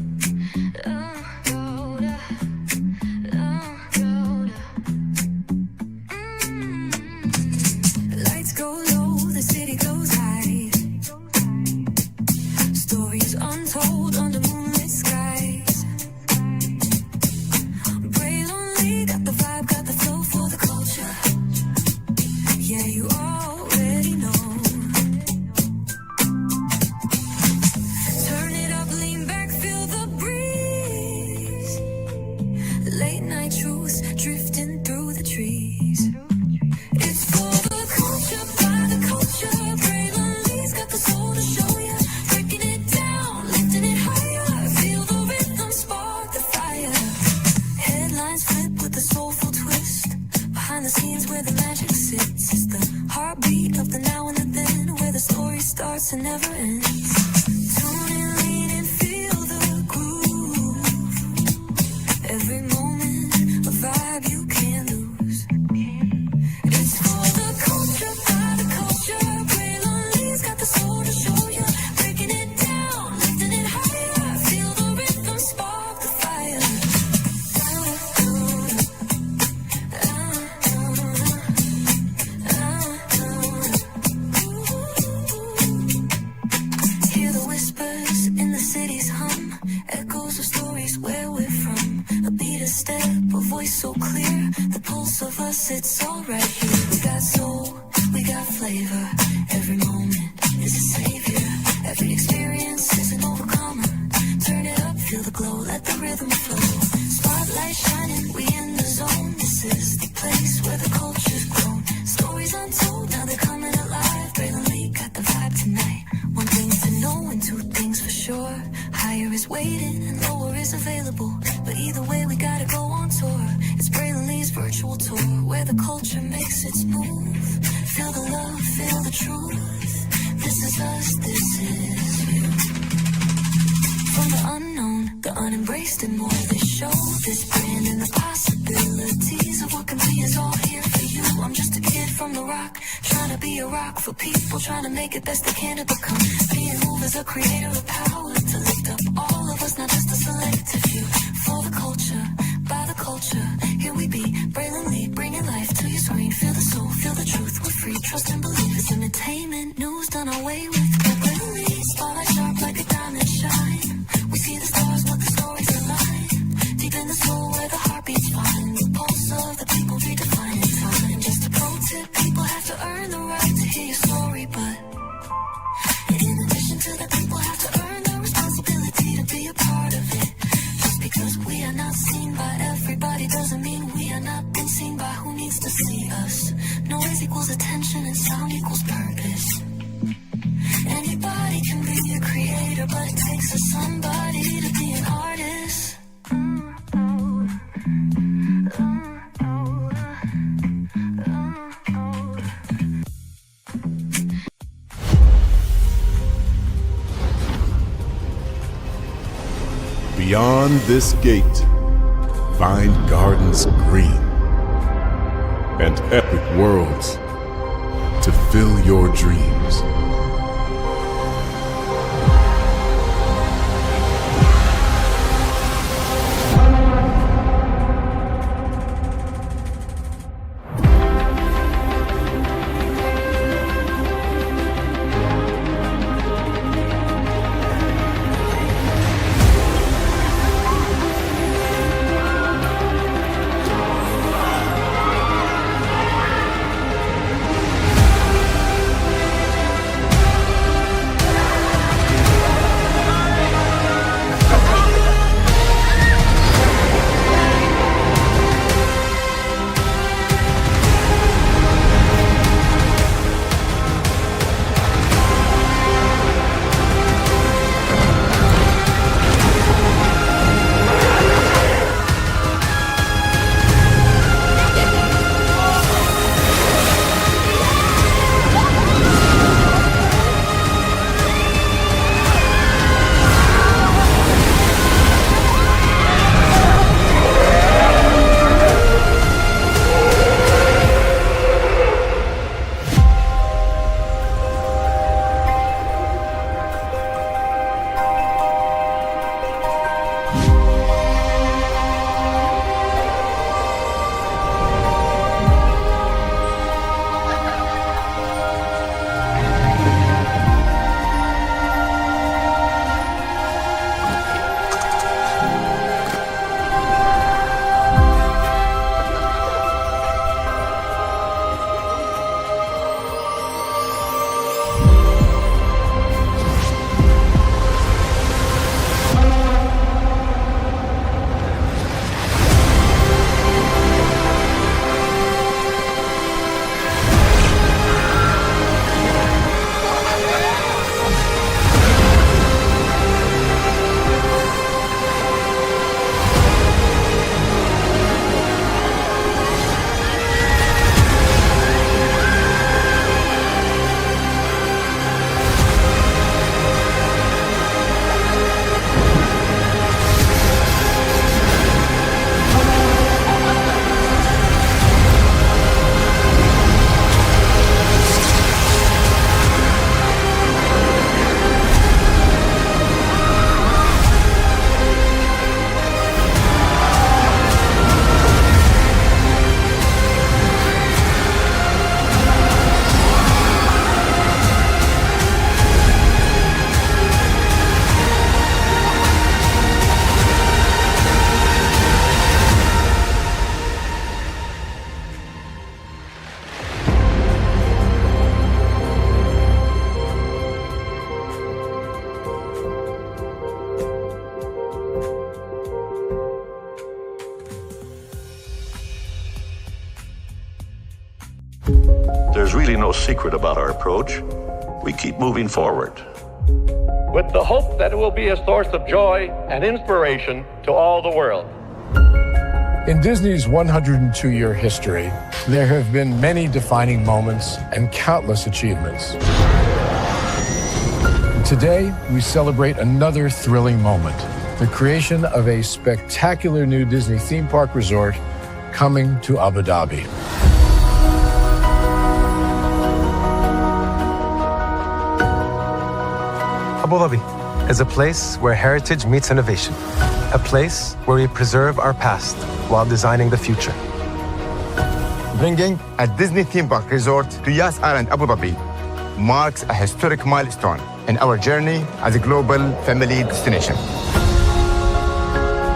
starts and never ends. Tune in, lean and feel the groove. Every moment, a vibe you can't lose. It's for the culture, by the culture. Braylon Lee's got the soul to show you. Breaking it down, lifting it higher. Feel the rhythm, spark the fire. Hear the whispers in the city's hum. Echoes of stories where we're from. A beat, a step, a voice so clear. The pulse of us, it's all right here. We got soul, we got flavor. Every moment is a savior. Every experience is an overcomer. Turn it up, feel the glow, let the rhythm flow. Spotlight shining, we in the zone. This is the place where the culture's grown. Stories untold, now they're coming alive. Braylon Lee got the vibe tonight. One thing to know and two things for sure. Higher is waiting and lower is available. But either way, we gotta go on tour. It's Braylon Lee's virtual tour, where the culture makes its move. Feel the love, feel the truth. This is us, this is you. From the unknown, the unembraced and more. This show, this brand and the possibilities of what can be is all here for you. I'm just a kid from the rock, trying to be a rock for people, trying to make it best they can to become. Being moved as a creator of power, to lift up all of us, not just a selective few. For the culture, by the culture, here we be. Braylon Lee, bringing life to your screen. Feel the soul, feel the truth, we're free. Trust and believe it's entertainment, news done our way with. Braylon Lee, spotlight sharp like a diamond shine. We see the stars, what the stories align. Deep in the soul where the heartbeats find. The pulse of the people redefining time. Just a pro tip, people have to earn the right to hear your story, but in addition to that, people have to earn the responsibility to be a part of it. Just because we are not seen by everybody doesn't mean we are not been seen by who needs to see us. Noise equals attention and sound equals purpose. Anybody can be a creator, but it takes a somebody to be an artist. Beyond this gate, find gardens green and epic worlds to fill your dreams. There's really no secret about our approach. We keep moving forward, with the hope that it will be a source of joy and inspiration to all the world. In Disney's 102-year history, there have been many defining moments and countless achievements. Today, we celebrate another thrilling moment, the creation of a spectacular new Disney theme park resort coming to Abu Dhabi. Abu Dhabi is a place where heritage meets innovation, a place where we preserve our past while designing the future. Bringing a Disney theme park resort to Yas Island, Abu Dhabi marks a historic milestone in our journey as a global family destination.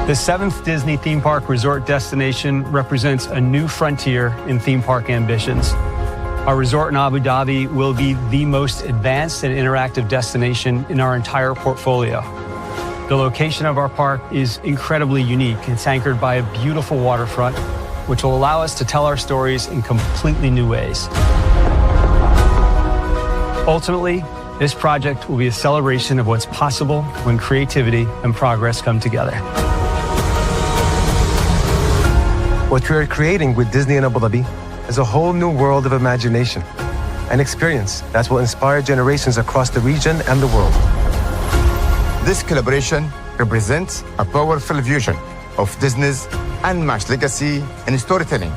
The 7th Disney theme park resort destination represents a new frontier in theme park ambitions. Our resort in Abu Dhabi will be the most advanced and interactive destination in our entire portfolio. The location of our park is incredibly unique. It's anchored by a beautiful waterfront, which will allow us to tell our stories in completely new ways. Ultimately, this project will be a celebration of what's possible when creativity and progress come together. What we are creating with Disney in Abu Dhabi is a whole new world of imagination, an experience that will inspire generations across the region and the world. This collaboration represents a powerful fusion of Disney's unmatched legacy in storytelling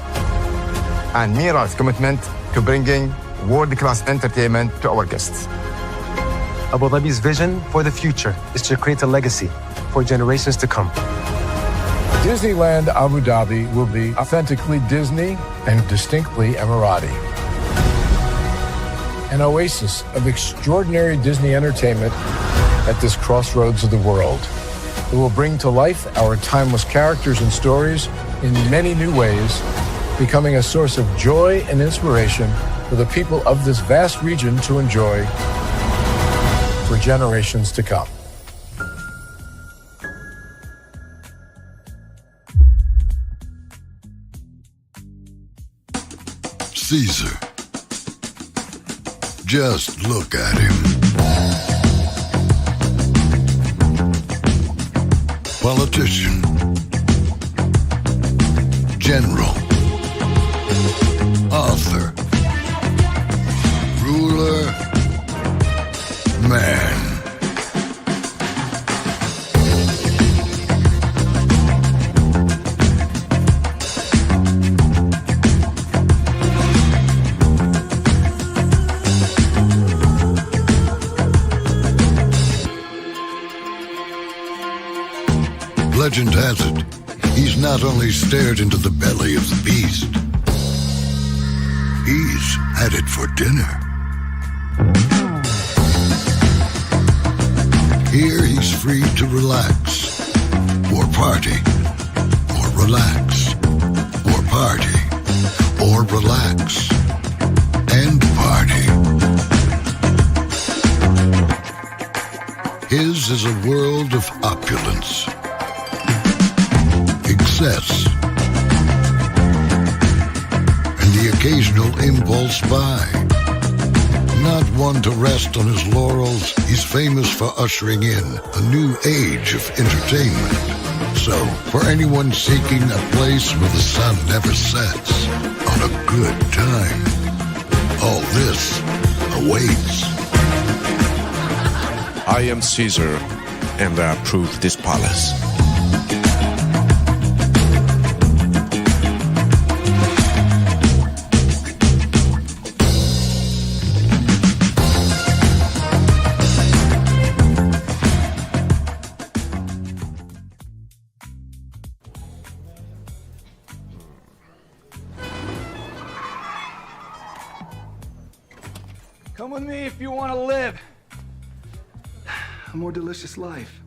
and Mira's commitment to bringing world-class entertainment to our guests. Abu Dhabi's vision for the future is to create a legacy for generations to come. Disneyland Abu Dhabi will be authentically Disney and distinctly Emirati. An oasis of extraordinary Disney entertainment at this crossroads of the world. It will bring to life our timeless characters and stories in many new ways, becoming a source of joy and inspiration for the people of this vast region to enjoy for generations to come. Caesar. Just look at him. Politician. General. Author. Ruler. Man. Legend has it, he's not only stared into the belly of the beast, he's had it for dinner. Here he's free to relax, or party, or relax, or party, or relax, and party. His is a world of opulence, excess, and the occasional impulse buy. Not one to rest on his laurels, he's famous for ushering in a new age of entertainment. So, for anyone seeking a place where the sun never sets on a good time, all this awaits. I am Caesar, and I approve this palace. Come with me if you want to live a more delicious life.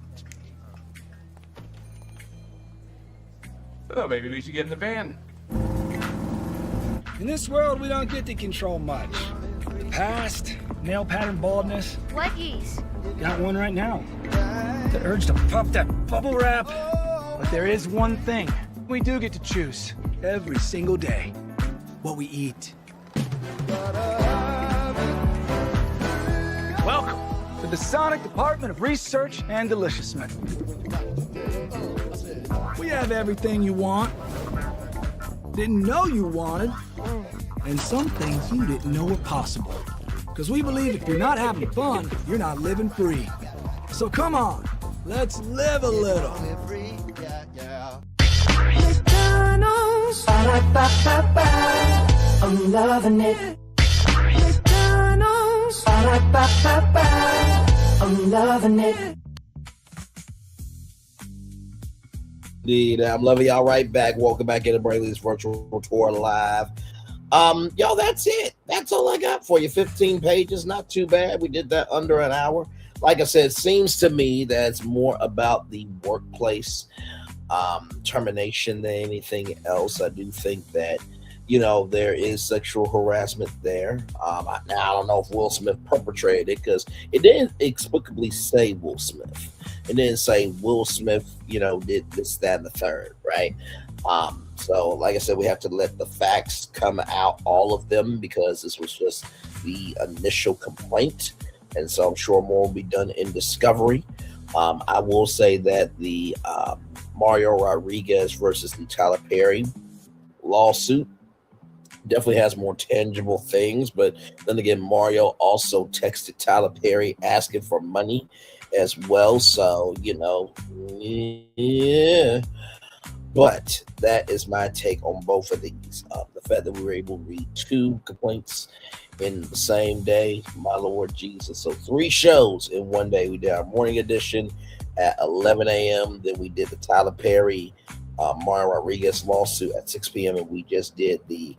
Oh, maybe we should get in the van. In this world, we don't get to control much. The past, nail pattern baldness. What geese? Got one right now. The urge to puff that bubble wrap. But there is one thing we do get to choose every single day: what we eat. the Masonic Department of Research and Deliciousness. We have everything you want, didn't know you wanted, and some things you didn't know were possible. Because we believe if you're not having fun, you're not living free. So come on, let's live a little. McDonald's, I'm loving it. McDonald's, I'm loving it. Indeed, I'm loving y'all right back. Welcome back into Braylon's Virtual Tour Live. Y'all, that's it. That's all I got for you. 15 pages, not too bad. We did that under an hour. Like I said, it seems to me that it's more about the workplace termination than anything else. I do think that, you know, there is sexual harassment there. Now, I don't know if Will Smith perpetrated it because it didn't explicably say Will Smith. It didn't say Will Smith, you know, did this, that, and the third, right? So, like I said, we have to let the facts come out, all of them, because this was just the initial complaint. And so I'm sure more will be done in discovery. I will say that the Mario Rodriguez versus the Tyler Perry lawsuit definitely has more tangible things. But then again, Mario also texted Tyler Perry asking for money as well. So, you know, yeah. But that is my take on both of these. The fact that we were able to read 2 complaints in the same day, my Lord Jesus. So 3 shows in one day. We did our morning edition at 11 a.m. Then we did the Tyler Perry, Mario Rodriguez lawsuit at 6 p.m. And we just did the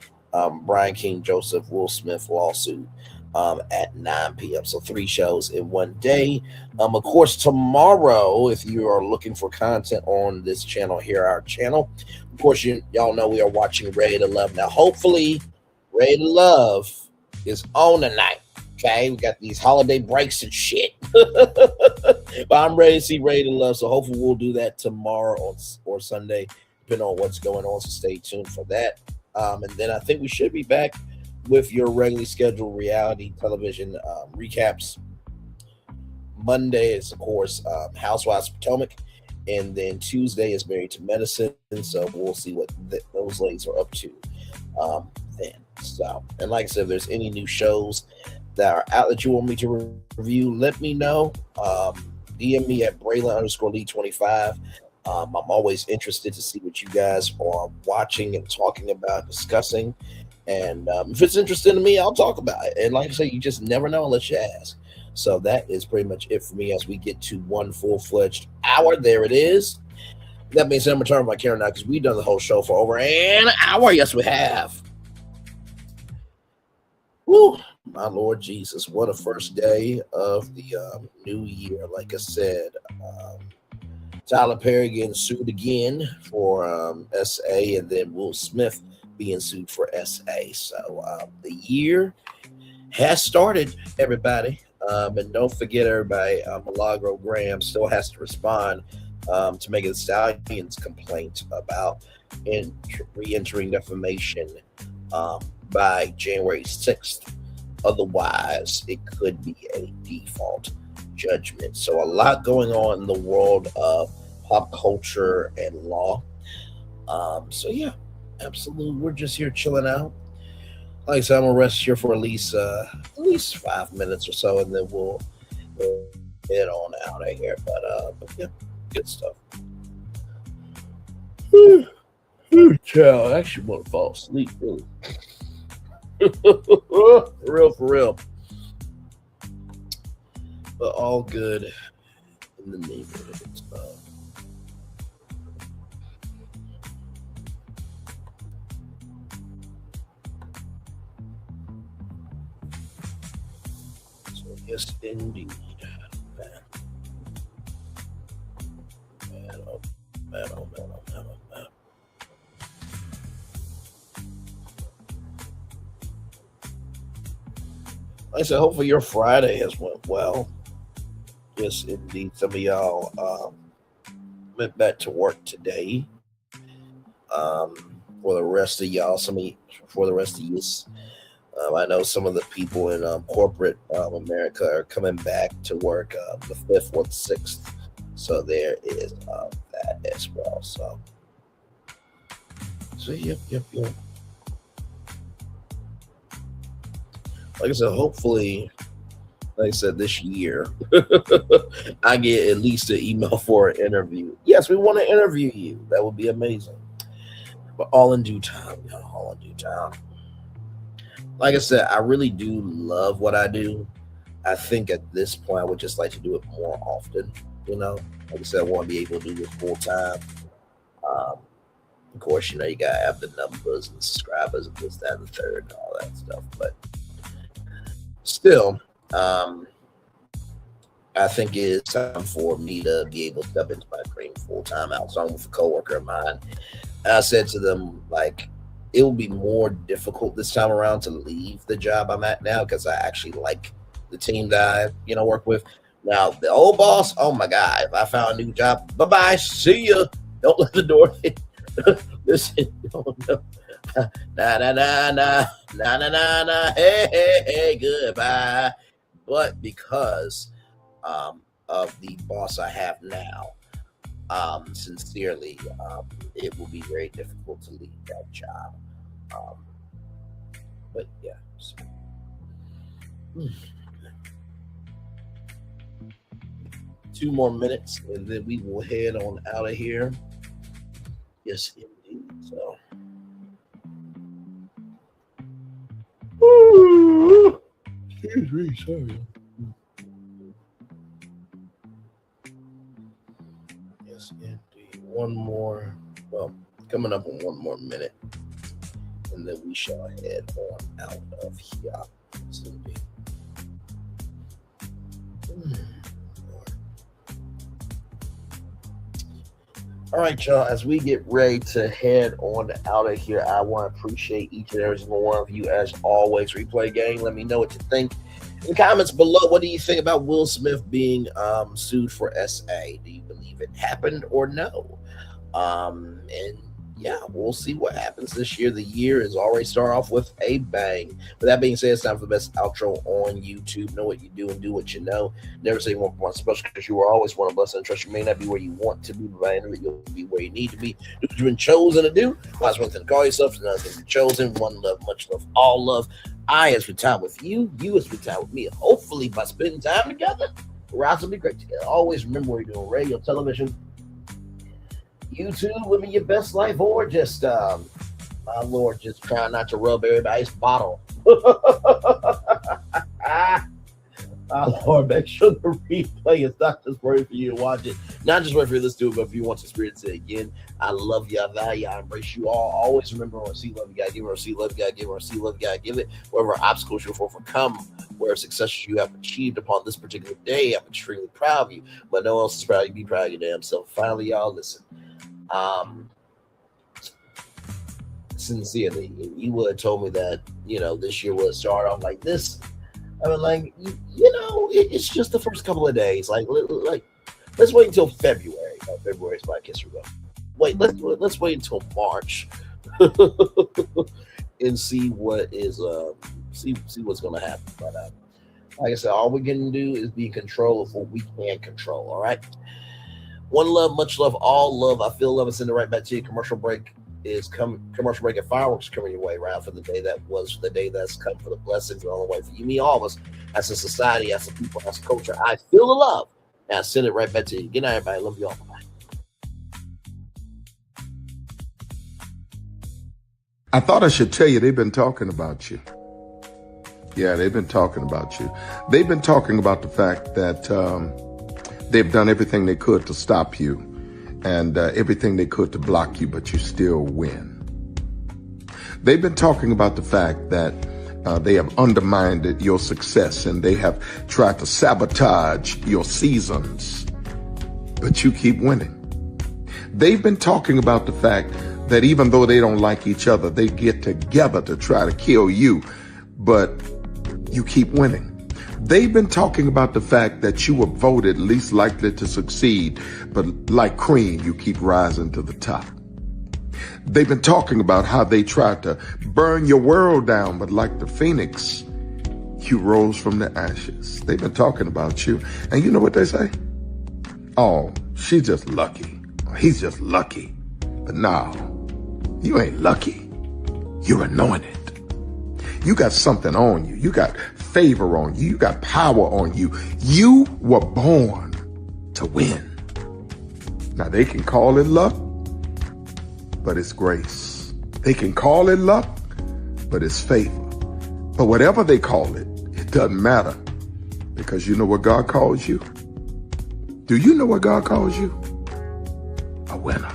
Brian King Joseph Will Smith lawsuit at 9 p.m. So 3 shows in one day. Of course, tomorrow, if you are looking for content on this channel, here our channel. Of course, y'all know we are watching Ready to Love. Now, hopefully, Ready to Love is on tonight. Okay, we got these holiday breaks and shit. But I'm ready to see Ready to Love. So hopefully we'll do that tomorrow or Sunday, depending on what's going on. So stay tuned for that. And then I think we should be back with your regularly scheduled reality television recaps. Monday is, of course, Housewives of Potomac. And then Tuesday is Married to Medicine. So we'll see what those ladies are up to then. So, and like I said, if there's any new shows that are out that you want me to review, let me know. DM me at Braylon_Lee25. I'm always interested to see what you guys are watching and talking about, discussing. And if it's interesting to me, I'll talk about it. And like I say, you just never know unless you ask. So that is pretty much it for me as we get to one full-fledged hour. There it is. That means I'm going to turn my camera now because we've done the whole show for over an hour. Yes, we have. Woo, my Lord Jesus. What a first day of the new year. Like I said, Tyler Perry getting sued again for SA, and then Will Smith being sued for SA. So the year has started, everybody. And don't forget, everybody, Milagro Gramz still has to respond to Megan Thee Stallion's complaint about re-entering defamation by January 6th. Otherwise, it could be a default judgment. So a lot going on in the world of pop culture and law. So yeah, absolutely. We're just here chilling out. Like I said, I'm gonna rest here for at least 5 minutes or so, and then we'll head on out of here. But yeah, good stuff. Child, I actually want to fall asleep, really. For real. But all good in the neighborhood. So yes, indeed. Man. Like I said, hopefully your Friday has went well. Yes, indeed. Some of y'all went back to work today. For the rest of y'all, for the rest of you, I know some of the people in corporate America are coming back to work the 5th or the 6th. So there is that as well. So yep. Like I said, hopefully, like I said, this year, I get at least an email for an interview. Yes, we want to interview you. That would be amazing. But all in due time, y'all. All in due time. Like I said, I really do love what I do. I think at this point, I would just like to do it more often. You know, like I said, I want to be able to do this full time. Of course, you know, you gotta have the numbers and subscribers and this, that, and the third, and all that stuff. But still, I think it's time for me to be able to step into my dream full time. I was on with a coworker of mine. And I said to them, like, it will be more difficult this time around to leave the job I'm at now because I actually like the team that I, work with. Now, the old boss, oh my God, if I found a new job, bye-bye, see ya. Don't let the door hit. Listen, no. Nah, hey, goodbye. But because of the boss I have now, sincerely, it will be very difficult to leave that job. But yeah. So. 2 more minutes and then we will head on out of here. Yes, indeed. So. Excuse me, sorry. Yes, indeed. One more. Well, coming up in 1 more minute, and then we shall head on out of here. Yes, indeed. All right, y'all, as we get ready to head on out of here, I want to appreciate each and every single one of you as always. Replay Gang, let me know what you think in the comments below. What do you think about Will Smith being sued for SA? Do you believe it happened or no? And yeah, we'll see what happens this year. The year is already start off with a bang. With that being said, it's time for the best outro on YouTube. Know what you do and do what you know. Never say one point special because you are always one of us and trust you may not be where you want to be, but by the end of it, you'll be where you need to be. Do what you've been chosen to do. Might as well call yourself another thing to be chosen. One love, much love, all love. I has spent time with you. You has spent time with me. Hopefully, by spending time together, we're out to be great together. Always remember we're doing radio, television, YouTube, living your best life, or just, my Lord, just trying not to rub everybody's bottle. My Lord, make sure the replay is not just worth for you to watch it, not just worth for you to listen to it, but if you want to experience it again, I love you, I value, I embrace you all. Always remember, when see love, you gotta give it, or see love, you gotta give it, or see love, you gotta give it. Whatever obstacles you'll overcome, where successes you have achieved upon this particular day, I'm extremely proud of you, but no one else is proud of you. Be proud of your damn self. Finally, y'all, listen. Sincerely, you would have told me that, this year would start off like this. I mean, like, it's just the first couple of days. Like, let's wait until February. February is my kiss or go. Wait, let's wait until March and see what is see what's gonna happen. But like I said, all we can do is be in control of what we can control. All right. One love, much love, all love. I feel love. It's in the right back to you. Commercial break is coming. Commercial break and fireworks coming your way around for the day that was the day that's come for the blessings on the way for you, me, all of us, as a society, as a people, as a culture. I feel the love. And I send it right back to you. Good night, everybody. Love you all. Bye. I thought I should tell you they've been talking about you. Yeah, they've been talking about you. They've been talking about the fact that they've done everything they could to stop you and everything they could to block you, but you still win. They've been talking about the fact that they have undermined your success and they have tried to sabotage your seasons, but you keep winning. They've been talking about the fact that even though they don't like each other, they get together to try to kill you, but you keep winning. They've been talking about the fact that you were voted least likely to succeed, but like cream, you keep rising to the top. They've been talking about how they tried to burn your world down, but like the phoenix, you rose from the ashes. They've been talking about you. And you know what they say? Oh, she's just lucky. He's just lucky. But no, you ain't lucky. You're anointed. You got something on you. You got favor on you. You got power on you. You were born to win. Now they can call it luck, but it's grace. They can call it luck, but it's favor. But whatever they call it, it doesn't matter, because you know what God calls you? Do you know what God calls you? A winner.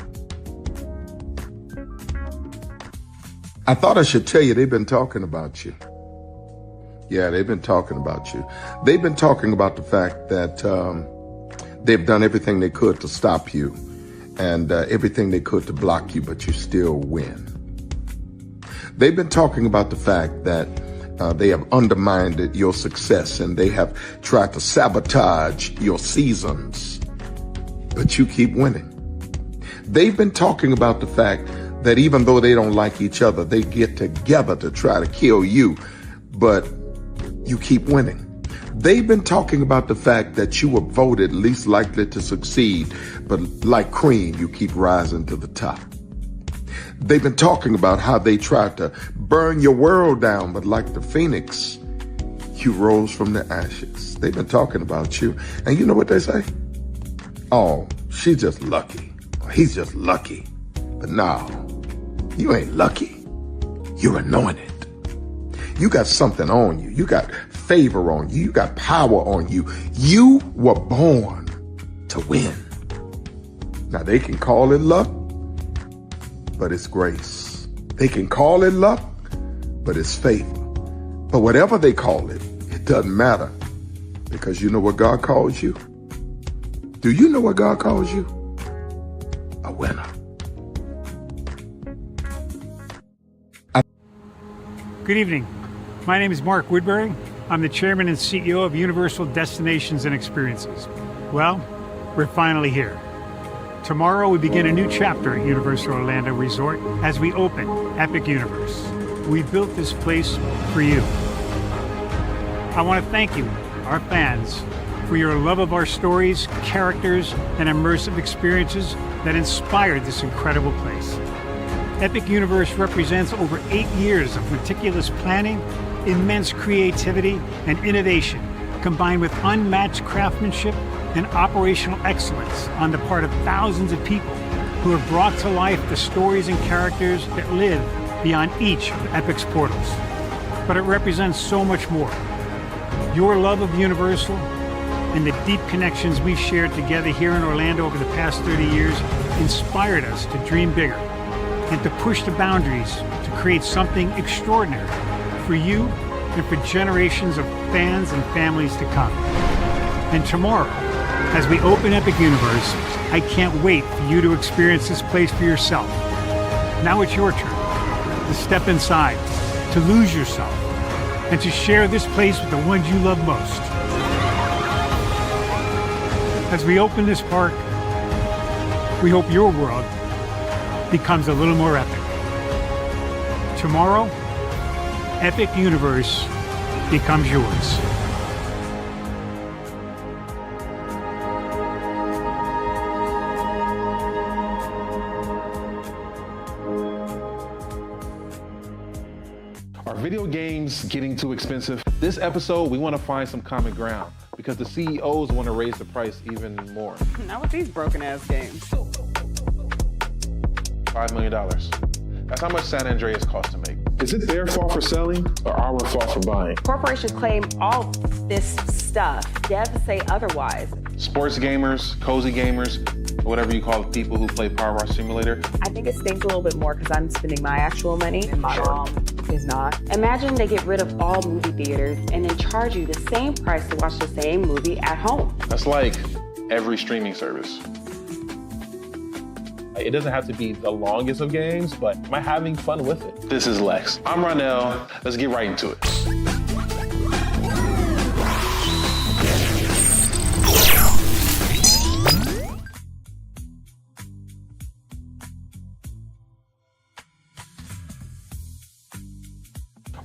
I thought I should tell you they've been talking about you. Yeah, they've been talking about you. They've been talking about the fact that they've done everything they could to stop you and everything they could to block you, but you still win. They've been talking about the fact that they have undermined your success and they have tried to sabotage your seasons, but you keep winning. They've been talking about the fact that even though they don't like each other, they get together to try to kill you, but you keep winning. They've been talking about the fact that you were voted least likely to succeed, but like cream, you keep rising to the top. They've been talking about how they tried to burn your world down, but like the phoenix, you rose from the ashes. They've been talking about you. And you know what they say? Oh, she's just lucky. He's just lucky. But no, you ain't lucky. You're anointed. You got something on you. You got favor on you. You got power on you. You were born to win. Now they can call it luck, but it's grace. They can call it luck, but it's favor. But whatever they call it, it doesn't matter, because you know what God calls you? Do you know what God calls you? A winner. Good evening. My name is Mark Woodbury. I'm the chairman and CEO of Universal Destinations and Experiences. Well, we're finally here. Tomorrow we begin a new chapter at Universal Orlando Resort as we open Epic Universe. We built this place for you. I want to thank you, our fans, for your love of our stories, characters, and immersive experiences that inspired this incredible place. Epic Universe represents over 8 years of meticulous planning, immense creativity, and innovation, combined with unmatched craftsmanship and operational excellence on the part of thousands of people who have brought to life the stories and characters that live beyond each of Epic's portals. But it represents so much more. Your love of Universal and the deep connections we've shared together here in Orlando over the past 30 years inspired us to dream bigger and to push the boundaries to create something extraordinary for you and for generations of fans and families to come. And tomorrow, as we open Epic Universe, I can't wait for you to experience this place for yourself. Now it's your turn to step inside, to lose yourself, and to share this place with the ones you love most. As we open this park, we hope your world becomes a little more epic. Tomorrow, Epic Universe becomes yours. Are video games getting too expensive? This episode, we want to find some common ground because the CEOs want to raise the price even more. Not with these broken ass games. $5 million. That's how much San Andreas costs to make. Is it their fault for selling or our fault for buying? Corporations claim all this stuff. Devs say otherwise. Sports gamers, cozy gamers, whatever you call the people who play Power Wash Simulator. I think it stings a little bit more because I'm spending my actual money and my mom is not. Imagine they get rid of all movie theaters and then charge you the same price to watch the same movie at home. That's like every streaming service. It doesn't have to be the longest of games, but am I having fun with it? This is Lex. I'm Ronell. Let's get right into it.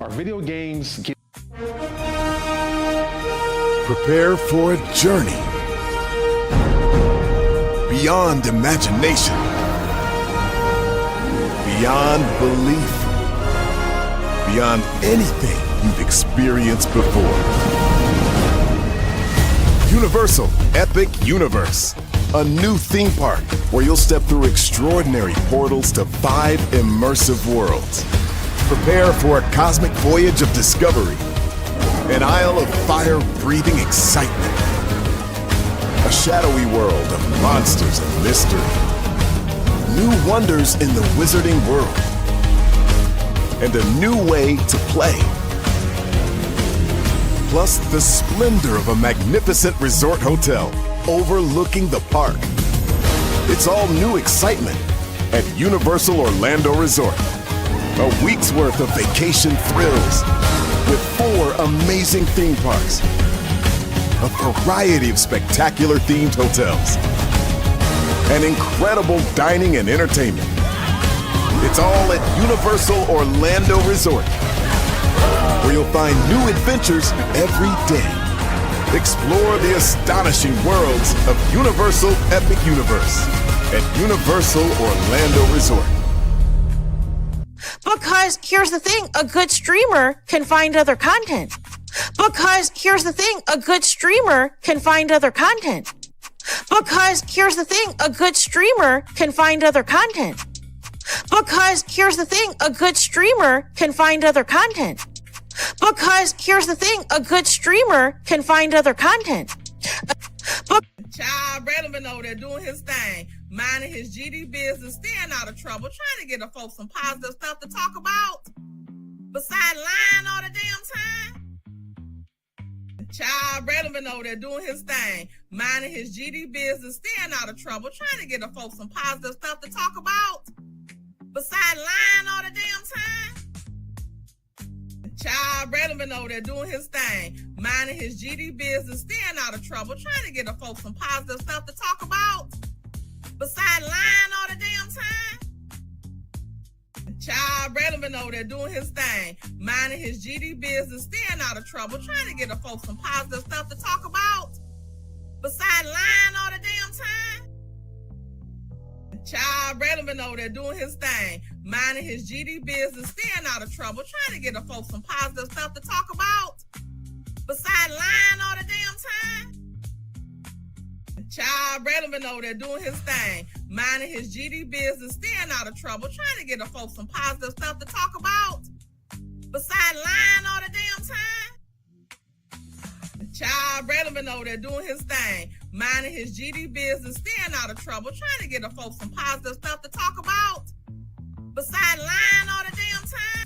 Are video games Prepare for a journey beyond imagination, beyond belief, beyond anything you've experienced before. Universal Epic Universe, a new theme park where you'll step through extraordinary portals to 5 immersive worlds. Prepare for a cosmic voyage of discovery, an isle of fire-breathing excitement, a shadowy world of monsters and mystery, new wonders in the wizarding world, and a new way to play. Plus the splendor of a magnificent resort hotel overlooking the park. It's all new excitement at Universal Orlando Resort. A week's worth of vacation thrills with 4 amazing theme parks, a variety of spectacular themed hotels, and incredible dining and entertainment. It's all at Universal Orlando Resort, where you'll find new adventures every day. Explore the astonishing worlds of Universal Epic Universe at Universal Orlando Resort. Because here's the thing, a good streamer can find other content. Because here's the thing, a good streamer can find other content. Because here's the thing, a good streamer can find other content. Because here's the thing, a good streamer can find other content. Because here's the thing, a good streamer can find other content. Child, Braylon been over there doing his thing, minding his GD business, staying out of trouble, trying to get the folks some positive stuff to talk about. Besides lying all the damn time. Child, Braylon been over there doing his thing, minding his GD business, staying out of trouble, trying to get the folks some positive stuff to talk about. Besides lying all the damn time. Child, Braylon been over there doing his thing, minding his GD business, staying out of trouble, trying to get the folks some positive stuff to talk about. Besides lying all the damn time. Child, Braylon been over there doing his thing, minding his GD business, staying out of trouble, trying to get the folks some positive stuff to talk about. Besides lying all the damn time. Child, Braylon been over there doing his thing, minding his GD business, staying out of trouble, trying to get the folks some positive stuff to talk about. Besides lying all the damn time. Child, Braylon been over there doing his thing, minding his GD business, staying out of trouble, trying to get the folks some positive stuff to talk about. Besides lying all the damn time. Child, Braylon been over there doing his thing, minding his GD business, staying out of trouble, trying to get the folks some positive stuff to talk about. Besides lying all the damn time.